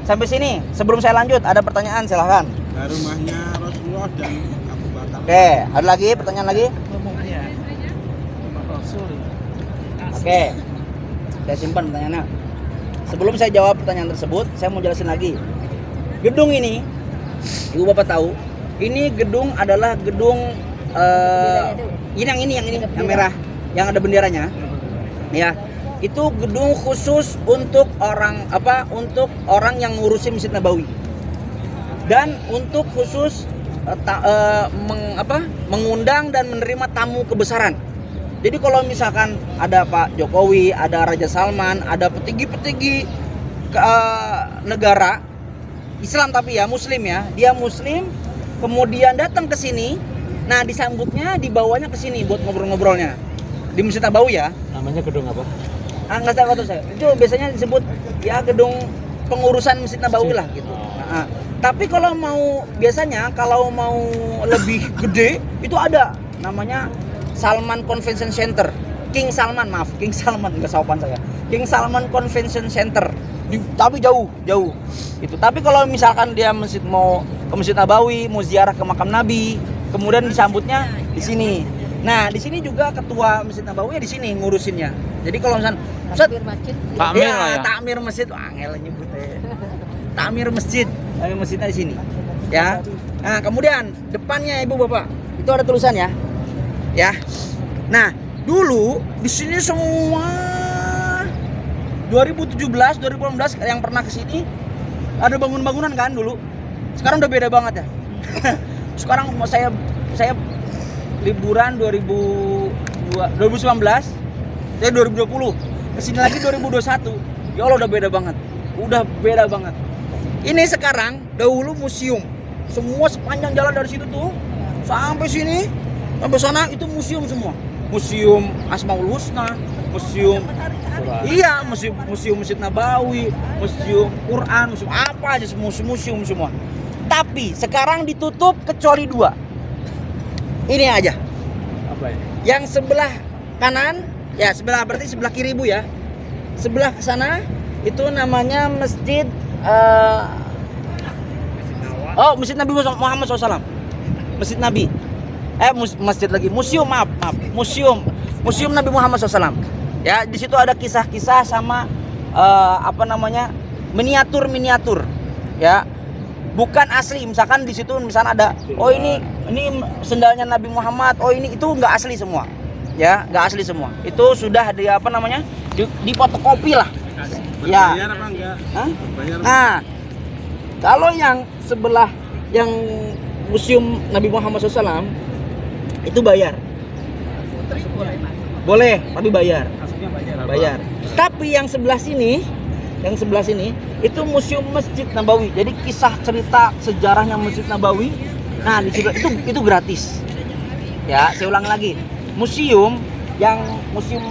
Sampai sini, sebelum saya lanjut ada pertanyaan, silahkan. Rumahnya Rasulullah dan Abu Bakar. Oke, ada lagi pertanyaan lagi? Oke, saya simpan pertanyaannya. Sebelum saya jawab pertanyaan tersebut, saya mau jelasin lagi. Gedung ini, ibu bapak tahu, ini gedung adalah gedung yang merah, yang ada benderanya, ya. Itu gedung khusus untuk untuk orang yang ngurusin Masjid Nabawi dan untuk khusus mengundang dan menerima tamu kebesaran. Jadi kalau misalkan ada Pak Jokowi, ada Raja Salman, ada petinggi-petinggi negara Islam tapi ya Muslim ya, dia Muslim, kemudian datang ke sini, nah disambutnya, dibawanya ke sini buat ngobrol-ngobrolnya di Masjid Nabawi ya. Namanya gedung apa? Nggak tahu tuh saya. Itu biasanya disebut ya gedung pengurusan Masjid Nabawi lah gitu. Nah, tapi kalau mau biasanya kalau mau lebih gede itu ada namanya Salman Convention Center. King Salman nggak sopan saya. King Salman Convention Center. Tapi jauh. Itu. Tapi kalau misalkan dia mau ke Masjid Nabawi, mau ziarah ke makam Nabi, kemudian disambutnya di sini. Nah, di sini juga ketua Masjid Nabawi di sini ngurusinnya. Jadi kalau misalkan Takmir masjid. Takmir lah ya. Takmir masjid, angel nyebutnya. Takmir masjidnya di sini. Ya. Nah, kemudian depannya Ibu Bapak, itu ada tulisan ya. Ya. Nah, dulu di sini semua 2017, 2018 yang pernah ke sini ada bangunan kan dulu. Sekarang udah beda banget ya. Sekarang saya liburan 2019, saya 2020. Kesini lagi 2021. Ya Allah udah beda banget. Ini sekarang dahulu museum. Semua sepanjang jalan dari situ tuh sampai sini, sampai sana itu museum semua. Museum Asmaul Husna, museum iya, museum Masjid Nabawi, museum Quran, museum apa aja, museum semua. Tapi sekarang ditutup kecuali 2. Ini aja. Apa ini? Yang sebelah kanan, ya berarti sebelah kiri Bu ya. Sebelah sana itu namanya Masjid Masjid Nabi Muhammad SAW. Masjid Nabi. Masjid lagi. Museum, maaf. Museum Nabi Muhammad SAW. Ya, di situ ada kisah-kisah sama miniatur. Ya. Bukan asli. Misalkan di situ ada ini sendalnya Nabi Muhammad. Itu enggak asli semua. Ya, enggak asli semua. Itu sudah di fotokopi lah. Ya. Bayar apa enggak? Hah? Bayar. Nah, kalau yang sebelah yang Museum Nabi Muhammad SAW itu bayar. Boleh, tapi bayar. Bayar. Tapi yang sebelah sini itu Museum Masjid Nabawi. Jadi kisah cerita sejarahnya Masjid Nabawi. Nah, di situ itu gratis. Ya, saya ulang lagi. Museum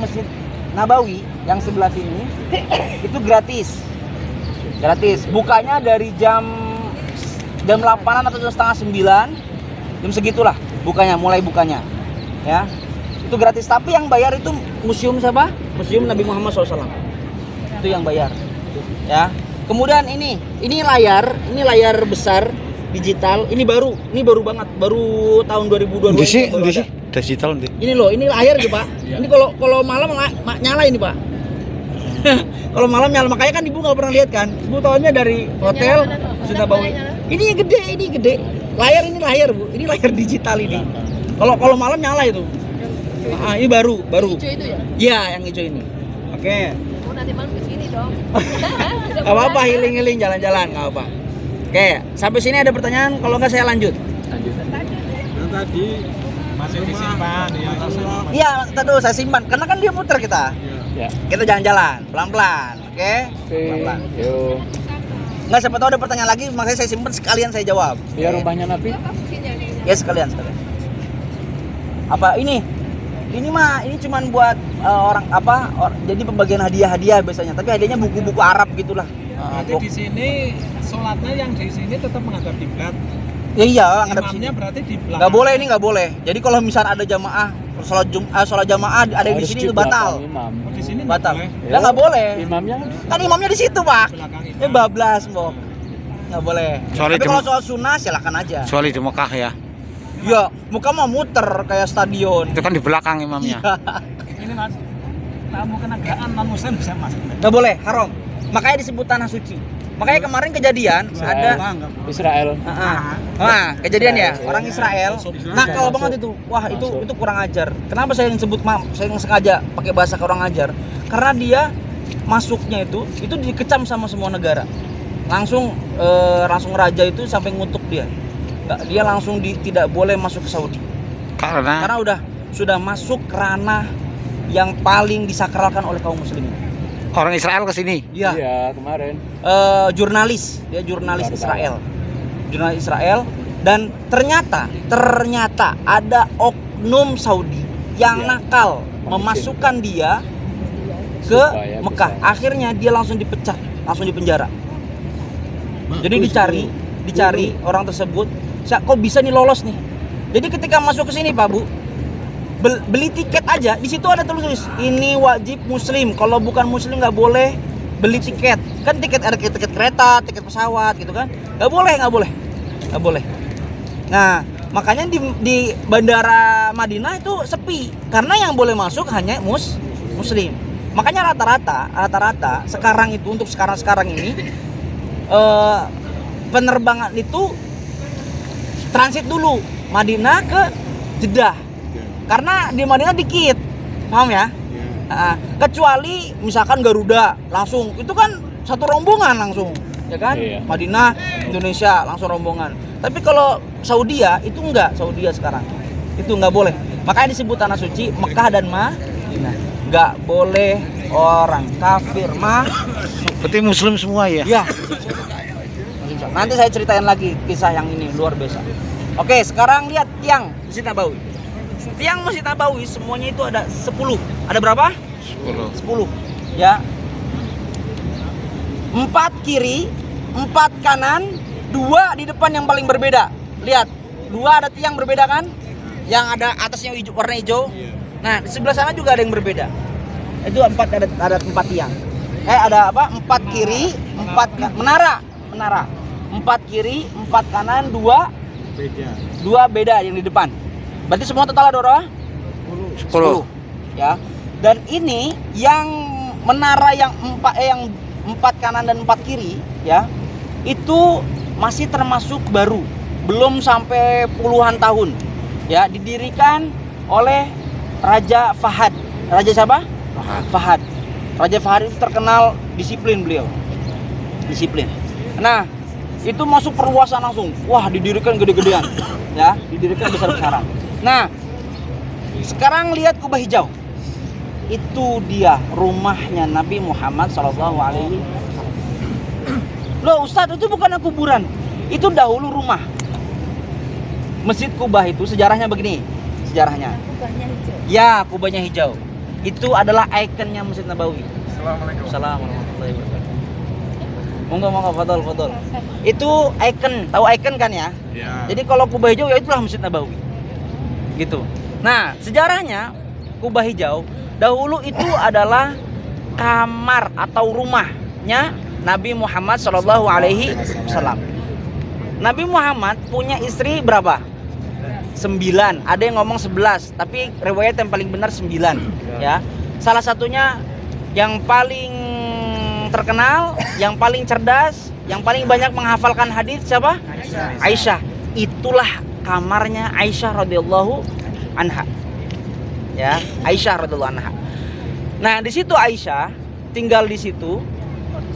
Masjid Nabawi yang sebelah sini itu gratis. Bukanya dari jam 8-an atau jam setengah 9, jam segitulah mulai bukanya. Ya, itu gratis. Tapi yang bayar itu museum siapa? Museum Nabi Muhammad SAW. Itu yang bayar. Ya. Kemudian ini layar besar digital. Ini baru banget, baru tahun 2022. Di sini digital nanti. Ini loh, ini layar gitu Pak. Ini kalau malam nyala ini Pak. Kalau malam nyala, makanya kan Ibu nggak pernah lihat kan? Ibu tahunya dari hotel Masjid Nabawi. Ini gede. Layar Bu. Ini layar digital ini. Kalau malam nyala itu. Ini baru. Hijau itu ya? Iya, yang hijau ini. Oke. Oh, nanti malam kesini dong. Gak apa-apa, healing jalan-jalan, gak apa. Oke, sampai sini ada pertanyaan, kalau nggak saya lanjut. Yang tadi Masih disimpan ya. Iya, dulu saya simpan, karena kan dia muter kita. Ya. Kita jalan-jalan, pelan-pelan, oke? Pelan-pelan. Yuk. Nggak, siapa tahu ada pertanyaan lagi, makanya saya simpan sekalian saya jawab. Ya, rumahnya Nabi. Ya, sekalian. Apa ini? Ini cuman buat jadi pembagian hadiah biasanya. Tapi hadiahnya buku-buku Arab gitulah. Berarti di sini sholatnya yang di sini tetap menghadap kiblat. Ya iya, ngadep sini. Imamnya berarti di belakang. Nggak boleh. Jadi kalau misalnya ada jamaah sholat jamaah ada yang di sini itu batal. Imam. Oh, di sini Batal. boleh. Ya nggak boleh. Imamnya Kan imamnya di situ, Pak. Belakang imam. Ini bablas, Mbok. Nggak boleh. Kecuali Tapi kalau soal sunnah silakan aja. Kecuali di Mekah ya. Ya, muka mah muter kayak stadion. Itu kan di belakang imamnya. Iya. Ini Mas, tamu kenegaraan non muslim bisa masuk. Nggak boleh, haram. Makanya disebut tanah suci. Makanya kemarin kejadian ada Israel. Nah, kejadian ya, orang Israel nakal banget itu. Wah, itu kurang ajar. Kenapa saya sebut saya sengaja pakai bahasa kurang ajar? Karena dia masuknya itu dikecam sama semua negara. Langsung raja itu sampai ngutuk dia. Dia langsung tidak boleh masuk ke Saudi. Karena Karena udah sudah masuk ranah yang paling disakralkan oleh kaum muslimin. Orang Israel ke sini. Iya. Iya, kemarin. Jurnalis, dia jurnalis Israel. Jurnalis Israel, dan ternyata ada oknum Saudi yang nakal memasukkan dia ke Supaya Mekah. bisa. Akhirnya dia langsung dipecat, langsung dipenjara. Jadi dicari orang tersebut, kok bisa nih lolos nih. Jadi ketika masuk ke sini Pak Bu, beli tiket aja, di situ ada tulis ini wajib muslim, kalau bukan muslim nggak boleh beli tiket. Kan tiket ada tiket kereta, tiket pesawat gitu kan, nggak boleh. Nah makanya di bandara Madinah itu sepi karena yang boleh masuk hanya muslim. Makanya rata-rata sekarang itu, untuk sekarang ini penerbangan itu transit dulu Madinah ke Jeddah. Karena di Madinah dikit, paham ya? Kecuali misalkan Garuda langsung, itu kan satu rombongan langsung, ya kan? Iya. Madinah, Indonesia langsung rombongan. Tapi kalau Saudi itu enggak, Saudi sekarang itu enggak boleh. Makanya disebut tanah suci Mekah dan Madinah. Enggak boleh orang kafir Berarti muslim semua ya? Ya. Nanti saya ceritain lagi kisah yang ini luar biasa. Oke, sekarang lihat tiang Masjid Nabawi. Tiang Masjid Nabawi semuanya itu ada 10. Ada berapa? 10. Ya. 4 kiri, 4 kanan, 2 di depan yang paling berbeda. Lihat, 2 ada tiang berbeda kan? Yang ada atasnya hijau, warna hijau. Nah, di sebelah sana juga ada yang berbeda. Itu 4 ada 4 tiang. Ada apa? 4 kiri, 4 menara. 4 kiri, 4 kanan, 2 beda yang di depan. Berarti semua total ada berapa? 10. Ya. Dan ini yang menara yang 4 kanan dan 4 kiri ya, itu masih termasuk baru, belum sampai puluhan tahun. Ya, didirikan oleh Raja Fahad. Raja siapa? Fahad. Raja Fahad itu terkenal disiplin beliau. Disiplin. Nah, itu masuk perluasan langsung. Wah, didirikan gede-gedean. Ya, didirikan besar-besaran. Nah, sekarang lihat kubah hijau. Itu dia rumahnya Nabi Muhammad SAW. Loh Ustadz, itu bukan kuburan. Itu dahulu rumah. Masjid Kubah itu sejarahnya begini. Sejarahnya. Kubahnya hijau. Ya, kubahnya hijau. Itu adalah ikonnya Masjid Nabawi. Assalamualaikum. Assalamualaikum warahmatullahi wabarakatuh. Monggo, fadol. Itu ikon, tahu ikon kan ya? Ya. Jadi kalau kubah hijau ya itulah Masjid Nabawi. Gitu. Nah, sejarahnya kubah hijau dahulu itu adalah kamar atau rumahnya Nabi Muhammad SAW. Nabi Muhammad punya istri berapa? 9. Ada yang ngomong 11, tapi riwayat yang paling benar 9 ya. Salah satunya yang paling terkenal, yang paling cerdas, yang paling banyak menghafalkan hadis siapa? Aisyah. Itulah kamarnya Aisyah radhiyallahu anha. Ya, Aisyah radhiyallahu anha. Nah, di situ Aisyah tinggal di situ.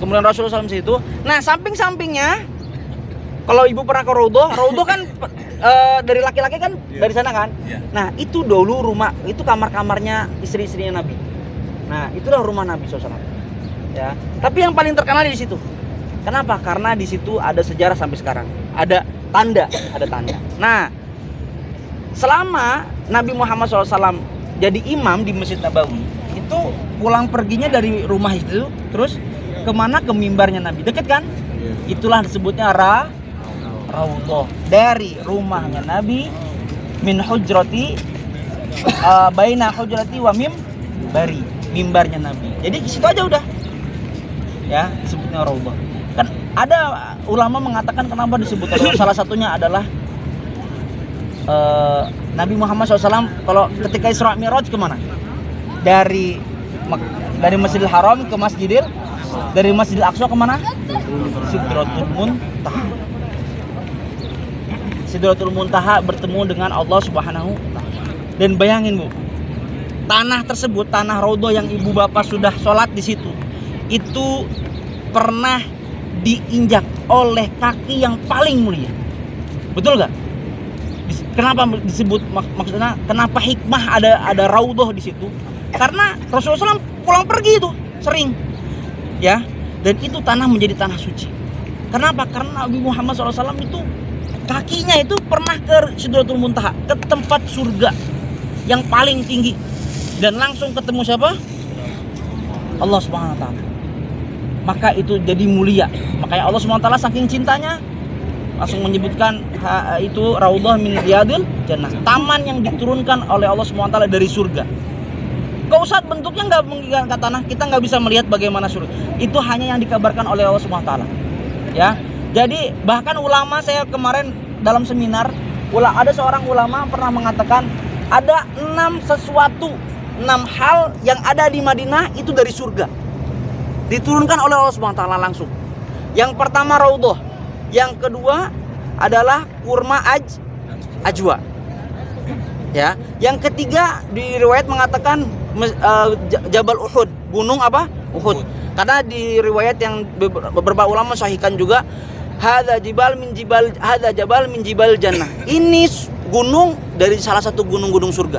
Kemudian Rasulullah SAW di situ. Nah, samping-sampingnya, kalau ibu pernah ke Raudhah kan dari laki-laki kan dari sana kan. Nah, itu dulu rumah, itu kamar-kamarnya istri-istrinya Nabi. Nah, itulah rumah Nabi SAW. Ya, tapi yang paling terkenal di situ. Kenapa? Karena di situ ada sejarah sampai sekarang. Ada tanda. Nah, selama Nabi Muhammad SAW jadi imam di Masjid Nabawi, itu pulang perginya dari rumah itu terus kemana? Ke mimbarnya Nabi. Deket kan? Itulah disebutnya Raudhah. Dari rumahnya Nabi, min hujrati baina hujrati wa mimbari, mimbarnya Nabi. Jadi di situ aja udah. Ya, disebutnya Raudhah. Kan ada ulama mengatakan kenapa disebut Raudhah. Salah satunya adalah Nabi Muhammad SAW kalau ketika Isra Mi'raj kemana? Dari Masjidil Haram ke dari Masjidil Aqsa kemana? Sidratul Muntaha. Sidratul Muntaha bertemu dengan Allah Subhanahu wa ta'ala. Dan bayangin Bu, tanah tersebut, tanah Raudhah yang ibu bapak sudah sholat di situ, itu pernah diinjak oleh kaki yang paling mulia. Betul gak? Kenapa disebut maksudnya kenapa hikmah ada raudhah di situ? Karena Rasulullah SAW pulang pergi itu sering, ya, dan itu tanah menjadi tanah suci. Kenapa? Karena Nabi Muhammad SAW itu kakinya itu pernah ke Sidratul Muntaha, ke tempat surga yang paling tinggi, dan langsung ketemu siapa? Allah Subhanahu Wa Taala. Maka itu jadi mulia. Makanya Allah Subhanahu Wa Taala saking cintanya langsung menyebutkan itu raudhah min riyadil jannah, taman yang diturunkan oleh Allah SWT dari surga. Gak usah bentuknya nggak mengingat ke tanah, kita nggak bisa melihat bagaimana surga. Itu hanya yang dikabarkan oleh Allah SWT. Ya, jadi bahkan ulama, saya kemarin dalam seminar, ada seorang ulama pernah mengatakan ada 6 hal yang ada di Madinah itu dari surga, diturunkan oleh Allah SWT langsung. Yang pertama raudhah. Yang kedua adalah kurma ajwa. Ya, yang ketiga di riwayat mengatakan Jabal Uhud, gunung apa? Uhud. Karena di riwayat yang beberapa ulama sahihkan juga, hadza jabal min jibal jannah. Ini gunung dari salah satu gunung-gunung surga.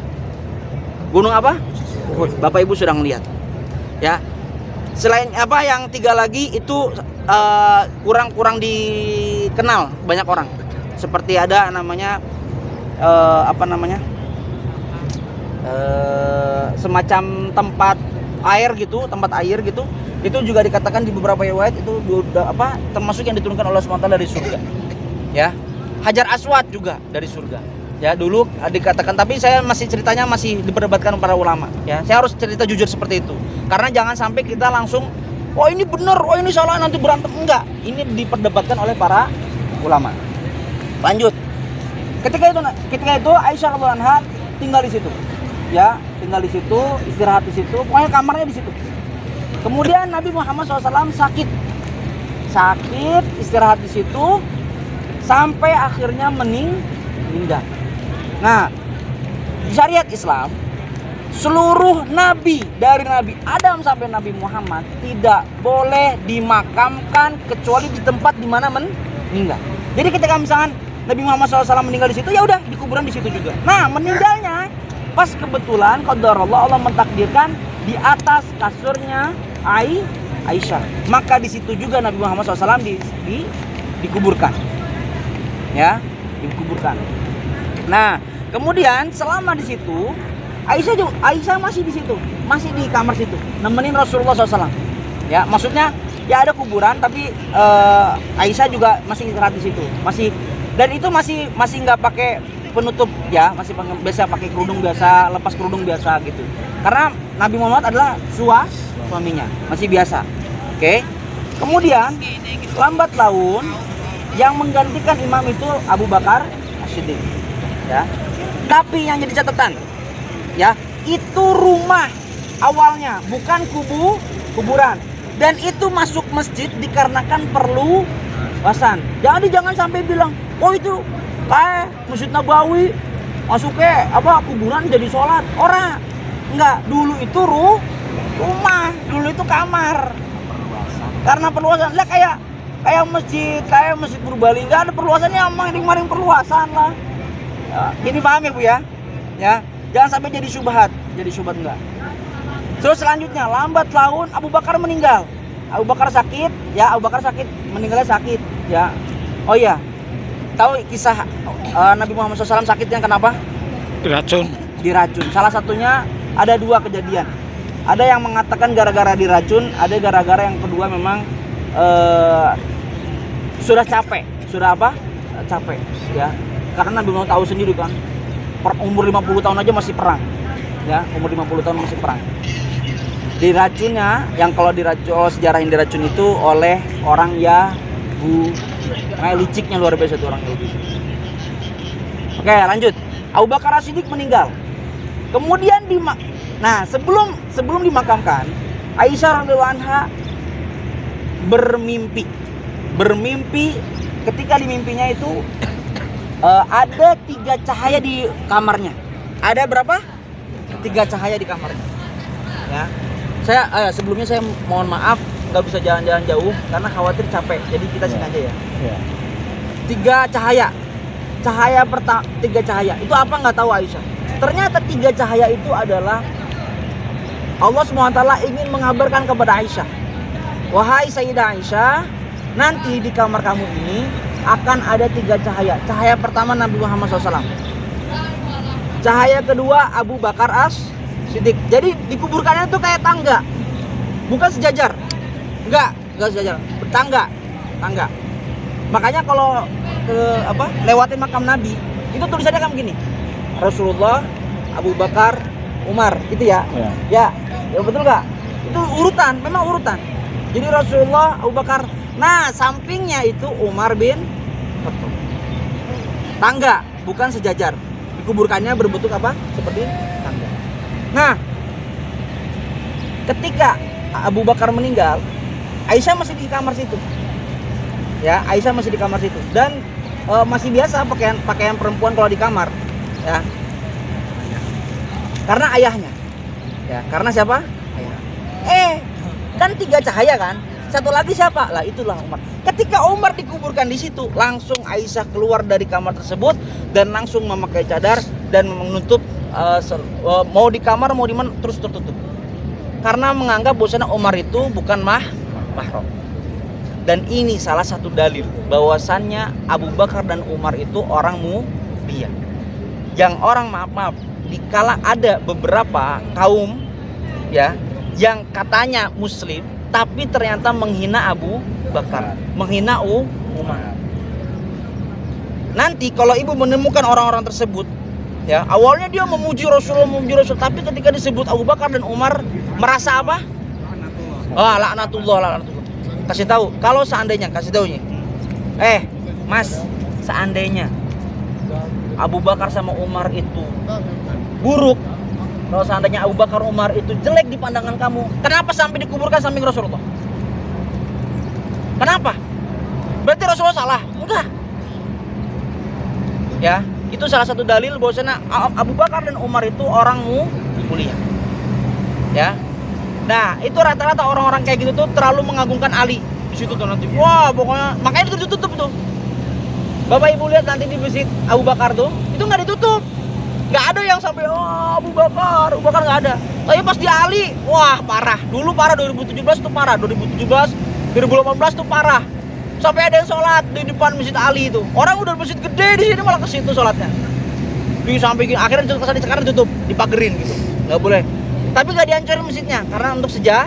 Gunung apa? Uhud. Bapak Ibu sudah melihat. Ya. Selain apa yang 3 lagi itu kurang dikenal banyak orang. Seperti ada namanya semacam tempat air gitu. Itu juga dikatakan di beberapa riwayat itu termasuk yang diturunkan oleh Allah SWT dari surga. Ya. Hajar Aswad juga dari surga. Ya, dulu dikatakan, tapi saya ceritanya masih diperdebatkan para ulama. Ya, saya harus cerita jujur seperti itu. Karena jangan sampai kita langsung, oh ini benar, oh ini salah, nanti berantem. Enggak, ini diperdebatkan oleh para ulama. Lanjut. Ketika itu Aisyah radhiyallahu anha tinggal di situ. Ya, tinggal di situ, istirahat di situ, pokoknya kamarnya di situ. Kemudian Nabi Muhammad SAW sakit, istirahat di situ sampai akhirnya meninggal. Nah, di syariat Islam, seluruh nabi dari Nabi Adam sampai Nabi Muhammad tidak boleh dimakamkan kecuali di tempat di mana meninggal. Jadi ketika misalkan Nabi Muhammad SAW meninggal di situ, ya udah di kuburan di situ juga. Nah, meninggalnya pas kebetulan qadarullah, Allah mentakdirkan di atas kasurnya Aisyah. Maka di situ juga Nabi Muhammad SAW dikuburkan. Ya, dikuburkan. Nah, kemudian selama di situ Aisyah masih di situ, masih di kamar situ, nemenin Rasulullah SAW. Ya, maksudnya ya ada kuburan, tapi Aisyah juga masih istirahat di situ, dan itu masih nggak pakai penutup, ya, masih biasa pakai kerudung biasa, lepas kerudung biasa gitu. Karena Nabi Muhammad adalah suaminya, masih biasa. Oke. Kemudian lambat laun yang menggantikan imam itu Abu Bakar As-Siddiq. Ya. Tapi yang jadi catatan, ya, itu rumah awalnya, bukan kuburan. Dan itu masuk masjid dikarenakan perlu wasan. Jadi jangan sampai bilang, oh itu kayak Masjid Nabawi, masuknya kuburan jadi sholat. Ora, enggak. Dulu itu rumah, dulu itu kamar. Karena perluasan. Lah kayak masjid Purbalingga, enggak ada perluasannya, emang kemarin perluasan lah. Ya, ini paham ya Bu ya? Ya, jangan sampai jadi syubhat enggak. Terus selanjutnya lambat laun Abu Bakar meninggal. Abu Bakar sakit, meninggalnya sakit, ya. Oh iya, tahu kisah Nabi Muhammad SAW sakitnya kenapa? Diracun. Salah satunya ada 2 kejadian. Ada yang mengatakan gara-gara diracun, ada gara-gara yang kedua memang sudah capek, capek, ya. Karena Nabi Muhammad tahu sendiri kan, umur 50 tahun aja masih perang, ya, umur 50 tahun masih perang. Diracunnya, yang kalau sejarah yang diracun itu oleh orang Yahudi, liciknya luar biasa tuh orang Yahudi. Oke, lanjut. Abu Bakar As-Siddiq meninggal. Kemudian sebelum dimakamkan, Aisyah radhiyallahu anha bermimpi. Ketika di mimpinya itu ada 3 cahaya di kamarnya. Ada berapa? 3 cahaya di kamarnya. Ya. Sebelumnya saya mohon maaf nggak bisa jalan-jalan jauh karena khawatir capek. Jadi kita sini aja ya. 3 cahaya. cahaya pertama, 3 cahaya. Itu apa nggak tahu Aisyah. Ternyata 3 cahaya itu adalah Allah SWT ingin mengabarkan kepada Aisyah, wahai Sayyidah Aisyah, nanti di kamar kamu ini akan ada 3 cahaya. Cahaya pertama Nabi Muhammad SAW. Cahaya kedua Abu Bakar As-Siddiq. Jadi dikuburkannya itu kayak tangga, bukan sejajar. Enggak sejajar, bertangga, tangga. Makanya kalau lewatin makam Nabi, itu tulisannya kan begini. Rasulullah, Abu Bakar, Umar, gitu ya. Ya betul nggak? Itu urutan, memang urutan. Jadi Rasulullah, Abu Bakar. Nah, sampingnya itu Umar bin Khattab. Tangga, bukan sejajar. Dikuburkannya berbentuk apa? Seperti tangga. Nah, ketika Abu Bakar meninggal, Aisyah masih di kamar situ. Ya, Aisyah masih di kamar situ. Dan masih biasa pakaian perempuan kalau di kamar, ya. Karena ayahnya. Ya, karena siapa? Ayah. Kan 3 cahaya kan? Satu lagi siapa? Lah itulah Umar. Ketika Umar dikuburkan di situ, langsung Aisyah keluar dari kamar tersebut dan langsung memakai cadar dan menutup mau di kamar mau di mana terus tertutup. Karena menganggap bahwasanya Umar itu bukan mahram. Dan ini salah satu dalil bahwasannya Abu Bakar dan Umar itu orang mulia. Yang orang maaf dikala ada beberapa kaum ya yang katanya muslim tapi ternyata menghina Abu Bakar, menghina Umar. Nanti kalau ibu menemukan orang-orang tersebut, ya awalnya dia memuji Rasulullah, tapi ketika disebut Abu Bakar dan Umar merasa apa? Laknatullah. Kasih tahu, kalau seandainya kasih tahunya, Mas, seandainya Abu Bakar sama Umar itu buruk, kalau seandainya Abu Bakar Umar itu jelek di pandangan kamu, kenapa sampai dikuburkan samping Rasulullah? Kenapa? Berarti Rasulullah salah? Enggak. Ya, itu salah satu dalil bahwasanya Abu Bakar dan Umar itu orang mulia. Ya. Nah, itu rata-rata orang-orang kayak gitu tuh terlalu mengagungkan Ali. Di situ tuh nanti, wah pokoknya, makanya itu ditutup tuh. Bapak Ibu lihat nanti di masjid Abu Bakar tuh, itu nggak ditutup. Nggak ada yang sampai Abu Bakar nggak ada. Tapi pas di Ali, wah parah. Dulu parah 2017 tuh parah, 2017, 2018 tuh parah. Sampai ada yang sholat di depan masjid Ali itu. Orang udah masjid gede di sini malah ke situ sholatnya. Di samping akhirnya sekarang ditutup, dipagerin gitu. Nggak boleh. Tapi nggak dihancurin masjidnya karena untuk sejarah.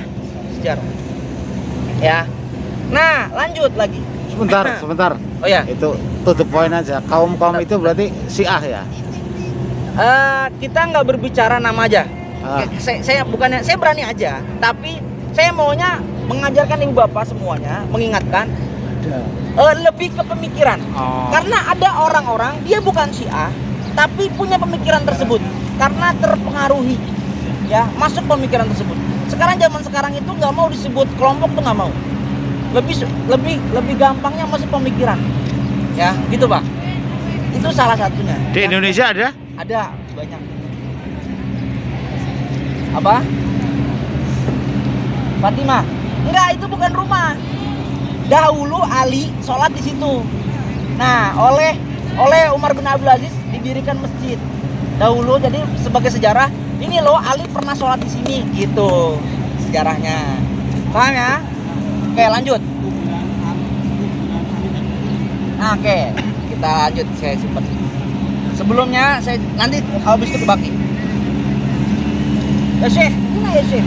Ya. Nah, lanjut lagi. Sebentar. Oh ya. Itu tutup poin aja. Kaum itu berarti Syiah ya? Kita nggak berbicara nama aja. Saya berani aja, tapi saya maunya mengajarkan ibu bapak semuanya, mengingatkan lebih ke pemikiran. Karena ada orang-orang dia bukan Syiah, tapi punya pemikiran tersebut karena terpengaruhi, ya masuk pemikiran tersebut. Zaman sekarang itu nggak mau disebut kelompok tuh nggak mau. Lebih gampangnya masuk pemikiran, ya gitu Pak. Itu salah satunya. Di Indonesia ada? Ada banyak. Apa? Fatimah? Enggak, itu bukan rumah. Dahulu Ali sholat di situ. Nah, oleh Umar bin Abdul Aziz didirikan masjid. Dahulu, jadi sebagai sejarah, ini loh Ali pernah sholat di sini, gitu sejarahnya. Paham ya? Oke, lanjut. Nah, oke, kita lanjut. Saya simpan. Sebelumnya saya nanti habis itu ke Baki. Ya Syekh, gimana ya Syekh?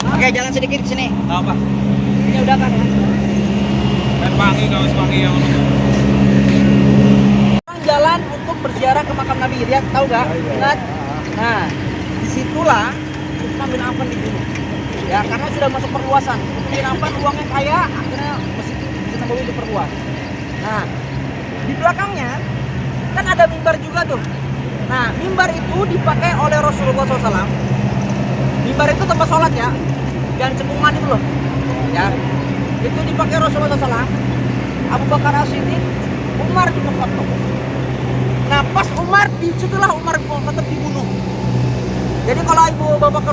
Oke, jalan sedikit ke sini. Apa? Ini udah kan ya? Dan wangi yang Jalan untuk berziarah ke makam Nabi, lihat tahu nggak? Ingat? Nah, disitulah Utsman bin Affan dibunuh. Ya, karena sudah masuk perluasan. Utsman bin Affan uangnya kaya, akhirnya Masjid Nabawi diperluas. Nah, di belakangnya kan ada mimbar juga tuh. Nah, mimbar itu dipakai oleh Rasulullah SAW. Mimbar itu tempat sholat ya, dan cekungan itu loh. Ya, itu dipakai Rasulullah SAW. Abu Bakar As-Siddiq, Umar bin Khattab. Nah, pas setelah Umar bin Khattab dibunuh, Jadi kalau ibu bapak ke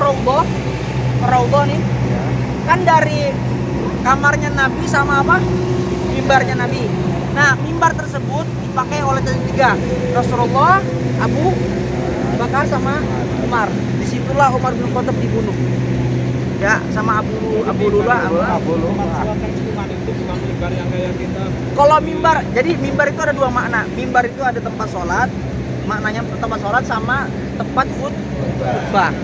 Raudhah nih, kan dari kamarnya Nabi sama apa? Mimbarnya Nabi. Nah, mimbar tersebut dipakai oleh tiga, Rasulullah, Abu Bakar sama Umar. Disitulah Umar bin Khattab dibunuh. Ya, sama Abu Lula. Maksudkan cuma itu bukan mimbar yang kayak kita. Kalau mimbar, jadi mimbar itu ada dua makna. Mimbar itu ada tempat sholat, maknanya tempat sholat sama tempat khutbah.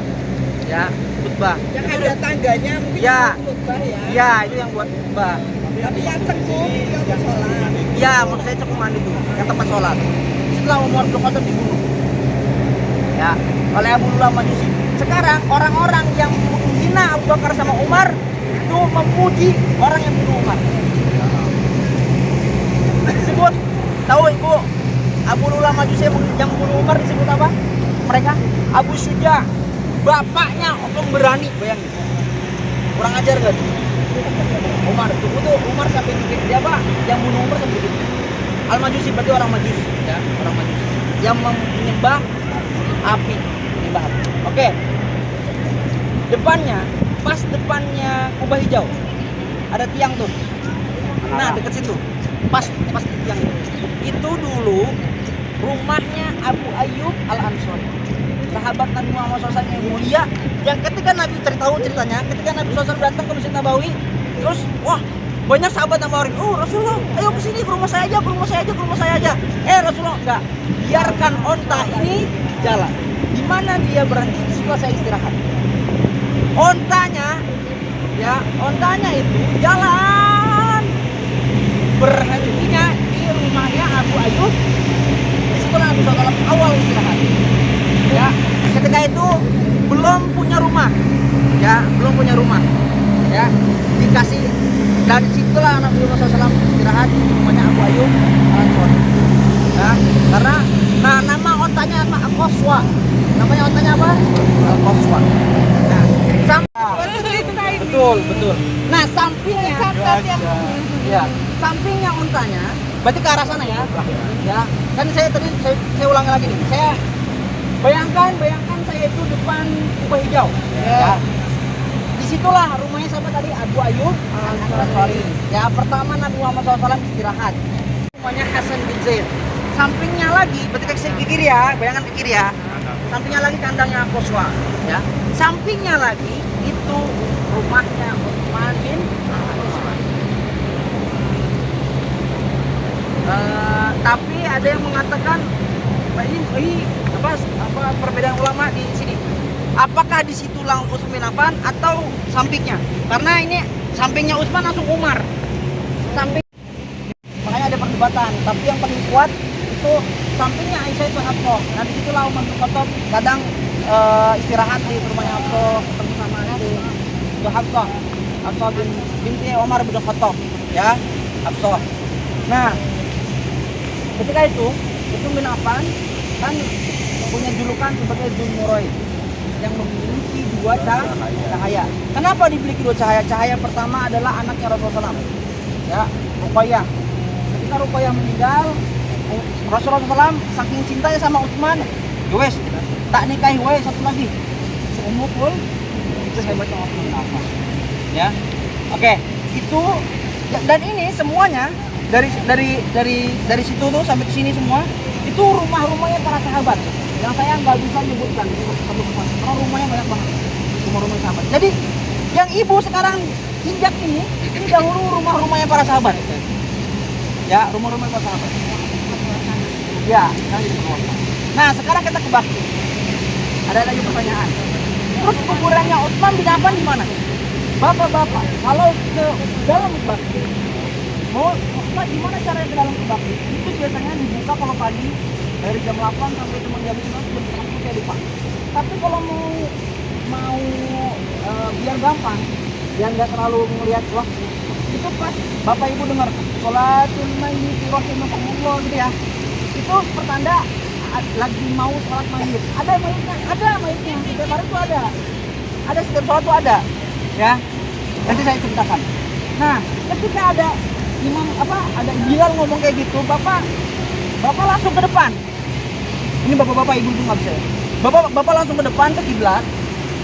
Ya, khutbah. Yang ada tangganya mungkin Ya. yang khutbah ya. Ya, itu yang buat khutbah. Tapi yang cekung yang sholat. Ya, maksud saya cekuman itu, yang tempat sholat. Setelah Umar bin Khattab dibunuh, ya, oleh Abu Lula Majusi. Sekarang orang-orang yang menghina Abu Bakar sama Umar itu memuji orang yang bunuh Umar. Disebut, tahu ibu, Abu Lula Majusi yang bunuh Umar disebut apa? Mereka Abu Syuja, bapaknya pemberani, bayangin. Kurang ajar kan? Umar, tunggu tuh, Umar sampai bikin dia apa? Yang bunuh Umar sampai bikin. Al-Majusi berarti orang Majus, ya, orang Majus yang menyembah api, menyembah api. Oke. Depannya, pas depannya kubah hijau, ada tiang tuh. Nah, dekat situ, pas tiang itu dulu rumahnya Abu Ayyub Al-Ansori, sahabat Nabi Muhammad SAW yang mulia, yang ketika Nabi ceritanya, ketika Nabi SAW datang ke Masjid Nabawi, terus wah banyak sahabat Nabawi, oh Rasulullah, ayo ke sini, ke rumah saya aja. Rasulullah enggak, biarkan onta ini jalan. Di mana dia berhenti, di situ saya istirahat. Ontanya itu jalan, berhentinya di rumahnya Abu Ayyub. Di situ Nabi SAW awal istirahat. Ya, ketika itu belum punya rumah, ya, dikasih dari situlah Nabi Muhammad SAW istirahat di rumahnya Abu Ayyub Al-Ansori. Ya, karena nama ontanya apa? Al-Qaswa. Namanya ontanya apa? Al-Qaswa. Nah, betul. Nah, sampingnya, sampingnya ontanya, berarti ke arah sana ya. Ya, kan saya ulangi lagi nih. Saya bayangkan saya itu depan kubah hijau. Ya. Disitulah rumahnya siapa tadi? Abu Ayyub Al-Ansori. Ya, pertama Nabi Muhammad SAW istirahat. Rumahnya Hasan bin Zaid. Sampingnya lagi, berarti ke kiri ya, bayangkan ke kiri ya. Sampingnya lagi kandangnya Qaswa. Ya. Sampingnya lagi itu rumahnya Utsman bin Affan. Tapi ada yang mengatakan ini apa perbedaan ulama di sini. Apakah di situ langsung Utsman bin Affan atau sampingnya? Karena ini sampingnya Utsman langsung Umar. Makanya ada perdebatan, tapi yang paling kuat itu sampingnya Aisyah itu Hafsah. Nah, di situlah Umar bin Khattab kadang istirahat di rumahnya Hafsah, ketemu sama itu Hafsah binti Umar bin Khattab, ya, Hafsah. Nah, ketika itu Utsman bin Affan kan punya julukan sebagai Dzunnurai, yang memiliki dua cahaya. Kenapa dimiliki dua cahaya? Cahaya pertama adalah anaknya Rasulullah SAW, ya, Ruqayyah. Ketika Ruqayyah meninggal, Rasulullah SAW saking cintanya sama Utsman, wes tak nikahi wae satu lagi, seumur pun. Itu hebatnya Utsman bin Affan. Ya, oke, itu dan ini semuanya dari situ tuh sampai ke sini semua itu rumah-rumahnya para sahabat. Yang saya nggak bisa nyebutkan satu persatu karena rumahnya banyak banget, rumah-rumah sahabat. Jadi yang ibu sekarang injak ini dahulu rumah-rumahnya para sahabat. Ya, rumah-rumah para sahabat. Ya, nah sekarang kita ke Baqi. Ada lagi pertanyaan. Terus kuburannya Utsman bin Affan di mana? Bapak-bapak, kalau ke dalam Baqi, mau gimana caranya ke dalam Baqi? Itu biasanya dibuka kalau pagi dari jam 8 sampai cuma jam 9 saya lupa. Tapi kalau mau biar gampang, biar nggak terlalu melihat waktu, itu pas bapak ibu dengar sholatul mayyit rahimakumullah gitu ya, itu pertanda lagi mau sholat mayyit. Ada mayitnya setiap hari itu ada setiap sholat itu ada, ya. Nanti saya ceritakan. Nah, ketika ada imam ada Bilal ngomong kayak gitu, bapak langsung ke depan. Ini bapak-bapak ibu nggak bisa. Bapak langsung ke depan ke kiblat.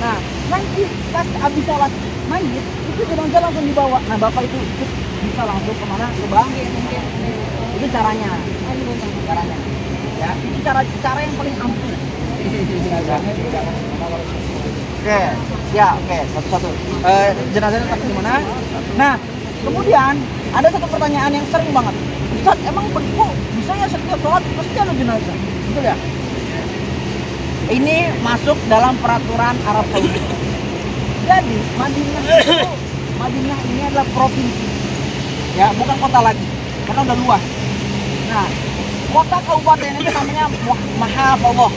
Nah, nanti pas habis sholat mayit itu jenazah langsung dibawa. Nah, Bapak itu bisa langsung kemana? Ke bank. Itu caranya. Ya, itu cara yang paling ampuh. Oke, ya oke, satu-satu. Jenazahnya tak di mana? Nah, kemudian ada satu pertanyaan yang sering banget. Ustaz, emang kok bisa ya setiap sholat pasti ada jenazah? Betul ya? Ini masuk dalam peraturan Arab Saudi. Jadi Madinah ini adalah provinsi, ya bukan kota lagi, karena udah luas. Nah, kota kabupaten itu namanya Mahafadhah.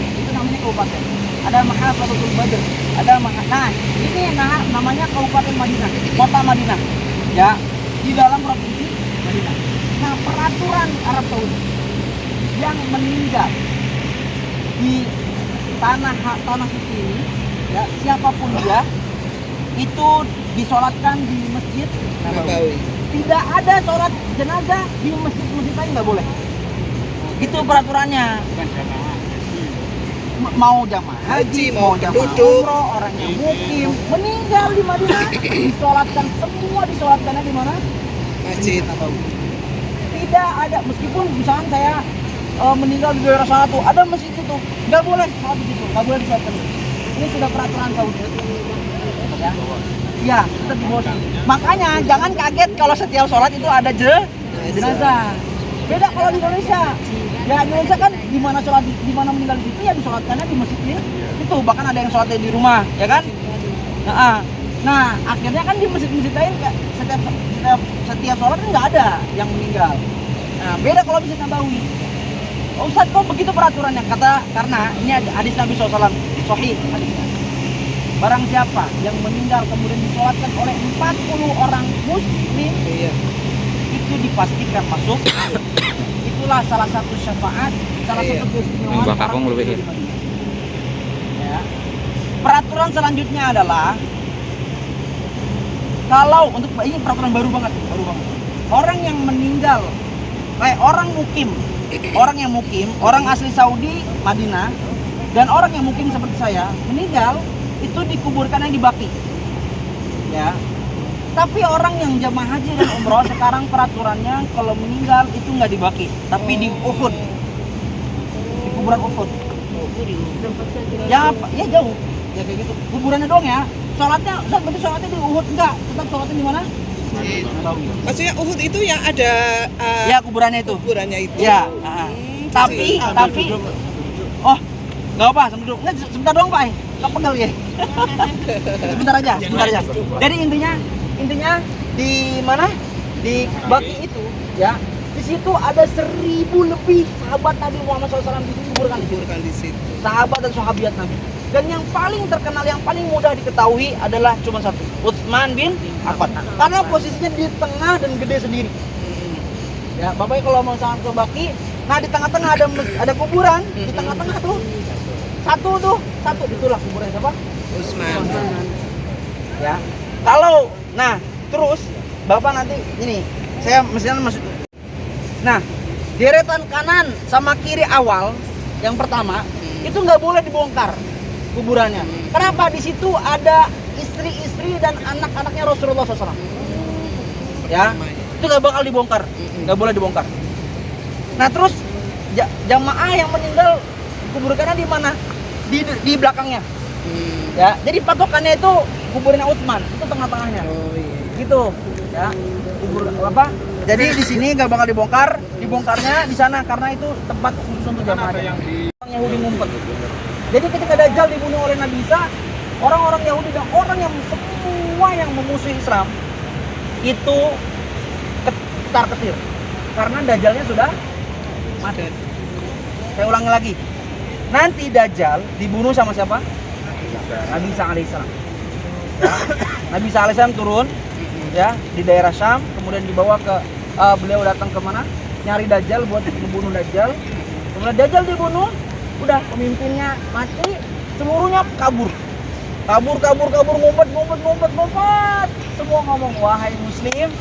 Itu namanya kabupaten. Ada Mahafadhatul Badr, nah ini namanya Kabupaten Madinah, Kota Madinah, ya di dalam provinsi Madinah. Nah, peraturan Arab Saudi yang meninggal di tanah suci ini, ya siapapun dia itu disolatkan di masjid Nabawi. Tidak ada sholat jenazah di masjid-masjid lain, nggak boleh. Itu peraturannya. Mau jamaah haji, mau jamaah umroh, orang yang mukim meninggal di Madinah disolatkannya di mana? Masjid Nabawi. Tidak ada, meskipun misalkan saya meninggal di daerah satu, ada masjid itu, nggak boleh sholat di situ, nggak boleh disolatkan. Ini sudah peraturan Saudi. Ya, tetap di bawah. Makanya jangan kaget kalau setiap sholat itu ada jenazah. Beda kalau di Indonesia. Ya, Indonesia kan di mana meninggal di situ ya disolatkannya di masjidnya. Itu bahkan ada yang sholatnya di rumah, ya kan? Nah, akhirnya kan di masjid-masjid lain setiap sholat kan nggak ada yang meninggal. Nah, beda kalau masjid Nabawi. Ustaz, kok begitu peraturannya? Karena ini ada hadis Nabi SAW, sahih hadisnya. Barang siapa yang meninggal kemudian disolatkan oleh 40 orang muslim, itu dipastikan masuk. Itulah salah satu syafaat, salah satu keistimewaan orang ya. Peraturan selanjutnya adalah kalau untuk ini peraturan baru banget. Orang yang meninggal, orang yang mukim, orang asli Saudi, Madinah, dan orang yang mukim seperti saya meninggal itu dikuburkannya di Baqi. Ya. Tapi orang yang jamaah haji dan umroh sekarang peraturannya kalau meninggal itu nggak di Baqi, tapi di Uhud, di kuburan Uhud. Ya jauh, ya kayak gitu. Kuburannya doang ya. Berarti sholatnya di Uhud enggak? Tetap sholatnya di mana? Maksudnya Uhud itu yang ada ya kuburannya itu. Ya. Tapi oh nggak apa, sebentar doang Pak. Nggak pegel ya. Sebentar aja. Jadi intinya di mana? Di Baqi itu, ya. Di situ ada 1000 lebih sahabat Nabi Muhammad SAW dikuburkan di situ. Sahabat dan sahabiat Nabi. Dan yang paling terkenal, yang paling mudah diketahui adalah cuma satu, Utsman bin Affan. Karena posisinya di tengah dan gede sendiri. Ya, Bapak kalau mau sangat ke Baqi, nah di tengah-tengah ada kuburan, di tengah-tengah tuh. Satu itulah kuburan siapa? Utsman. Ya. Terus Bapak nanti ini saya mestinya masuk. Nah, deretan kanan sama kiri awal yang pertama itu nggak boleh dibongkar kuburannya. Kenapa? Di situ ada istri-istri dan anak-anaknya Rasulullah SAW. Ya, itu nggak bakal dibongkar, nggak boleh dibongkar. Nah, terus jamaah yang meninggal kuburkannya di mana? Di belakangnya. Ya, jadi patokannya itu kuburannya Utsman, itu tengah-tengahnya. Gitu, ya. Kubur apa? Jadi di sini nggak bakal dibongkarnya di sana karena itu tempat khusus untuk jamaah. Orang Yahudi ngumpet. Jadi ketika Dajjal dibunuh oleh Nabi Isa, orang-orang Yahudi dan orang yang semua yang memusuhi Islam itu ketar-ketir karena Dajjalnya sudah mati. Saya ulangi lagi. Nanti Dajjal dibunuh sama siapa? Nabi Isa alaihissalam. Ya. Nabi Isa alaihissalam turun ya di daerah Syam, kemudian dibawa ke beliau datang ke mana? Nyari Dajjal buat membunuh Dajjal. Kemudian Dajjal dibunuh, udah pemimpinnya mati, seluruhnya kabur, ngumpet. Semua ngomong, wahai Muslim,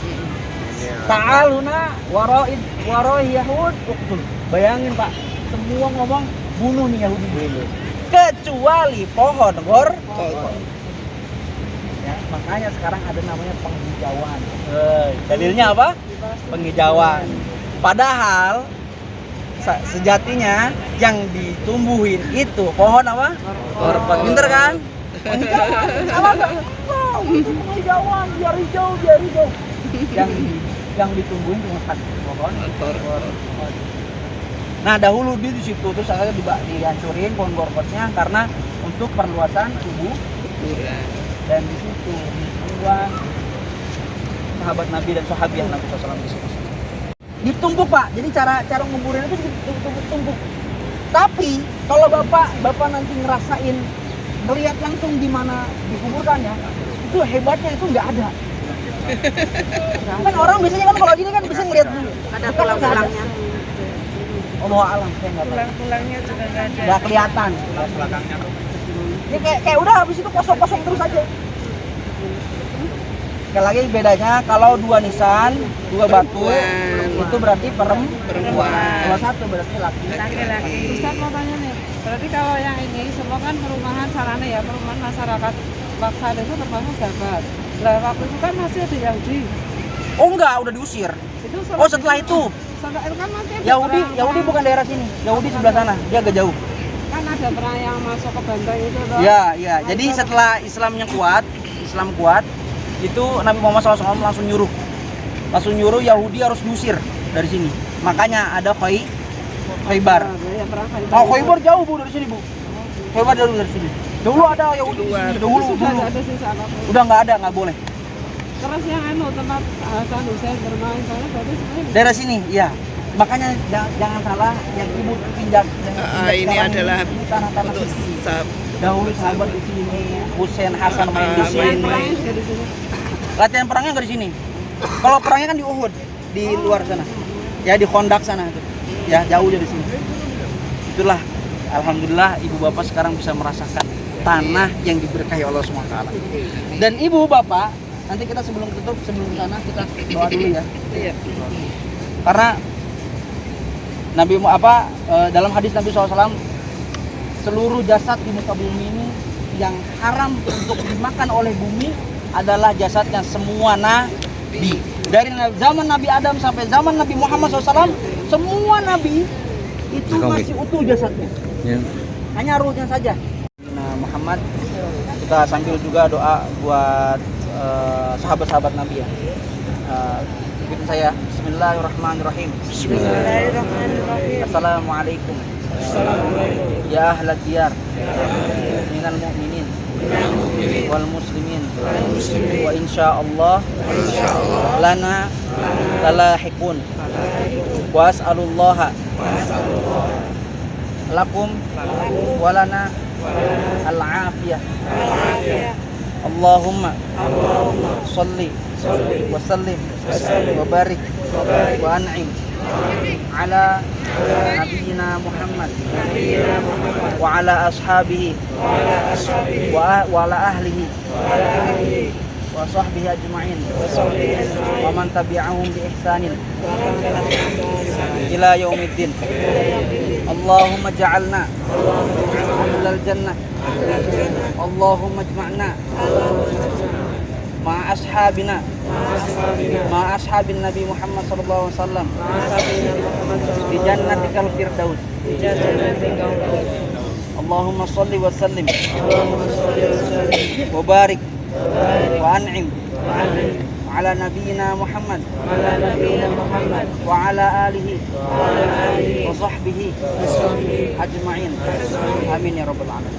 ta'aluna waroi Yahud uqtul. Bayangin Pak, semua ngomong bunuh nih Yahudi. Kecuali pohon gorgon. Ya, makanya sekarang ada namanya penghijauan. Dalilnya apa? Penghijauan. Padahal sejatinya yang ditumbuhin itu pohon apa? Gorgon. Pinter kan? Penghijauan. Salah nggak? Wow, itu penghijauan, biar hijau. Yang ditumbuhin cuma satu pohon gorgon. Nah dahulu di situ terus akhirnya dihancurin pohon gorgonnya karena untuk perluasan tubuh. Dan di situ dibuang sahabat Nabi dan sahabiah Nabi SAW di situ. Ditumpuk Pak, jadi cara nguburin itu ditumpuk. Tapi kalau bapak nanti ngerasain melihat langsung di mana dikuburkannya, itu hebatnya itu nggak ada. Kan orang biasanya kan kalau gini kan bisa ngeliat dulu. Ada tulang-tulangnya. Allah alam, saya nggak tahu. Tulang-tulangnya juga nggak ada. Nggak kelihatan. Ini kayak udah habis itu kosong terus aja. Sekali lagi bedanya kalau 2 nisan, 2 batu itu berarti perempuan. Kalau 1 berarti laki-laki. Ustaz mau tanya nih, berarti kalau yang ini semua kan perumahan sarana ya, perumahan masyarakat Baksa itu termasuk Jabat. Lah waktu itu kan masih ada Yahudi. Oh enggak, udah diusir. Itu Setelah itu setelah itu kan masih ada Yahudi bukan daerah sini. Yahudi sebelah sana, dia agak jauh. Kan ada perang yang masuk ke Banteng itu toh. Iya. Jadi setelah Islam kuat, itu Nabi Muhammad SAW langsung nyuruh Yahudi harus diusir dari sini. Makanya ada Khaybar. Oh, Khaybar jauh Bu dari sini, Bu. Khaybar jauh dari sini. Dulu ada Yahudi di sini, dulu. Ada sisa apa? Udah nggak ada, nggak boleh. Terus yang tempat Hasan Hussein bermain sana berarti sebenarnya Daerah sini, iya. Makanya jangan salah yang Ibu pindah. Ini adalah tanah-tanah untuk sini. Dahulu sahabat di sini, Hussein Hasan main di sini. dari sini. Latihan perangnya nggak di sini. Kalau perangnya kan di Uhud, di luar sana. Ya di Khandaq sana itu. Ya jauh dari sini. Itulah alhamdulillah ibu bapak sekarang bisa merasakan tanah yang diberkahi Allah SWT. Dan ibu bapak, nanti kita sebelum sana kita doa dulu ya. Iya. Karena dalam hadis Nabi SAW, seluruh jasad di muka bumi ini yang haram untuk dimakan oleh bumi adalah jasadnya semua nabi. Dari zaman Nabi Adam sampai zaman Nabi Muhammad SAW, semua nabi itu masih utuh jasadnya. Hanya ruhnya saja. Nah Muhammad, kita sambil juga doa buat sahabat-sahabat Nabi ya. Ikutin saya. Bismillahirrahmanirrahim. Assalamualaikum. Ya ahlad diyar minal mu'minin wal muslimin wa insyaallah lana lalahiqun wa as'alullaha lakum walana al-afiyah. Allahumma salli wa sallim wa barik wa an'im ala nabiyyina Muhammad wa ala ashabihi wa ala ahlihi wa sahbihi ajma'in wa man tabi'ahum bi ihsanin ila yaumiddin. Allahumma ja'alna ahlal jannah. Allahumma ijma'na ma'a ashabina ma'a ashabin Nabi Muhammad sallallahu alaihi wasallam di jannatikal firdaus. Allahumma salli wa sallim wa barik wa an'im ala nabiyyina Muhammad wa ala alihi wa sahbihi ajma'in. Amin ya rabbal alamin.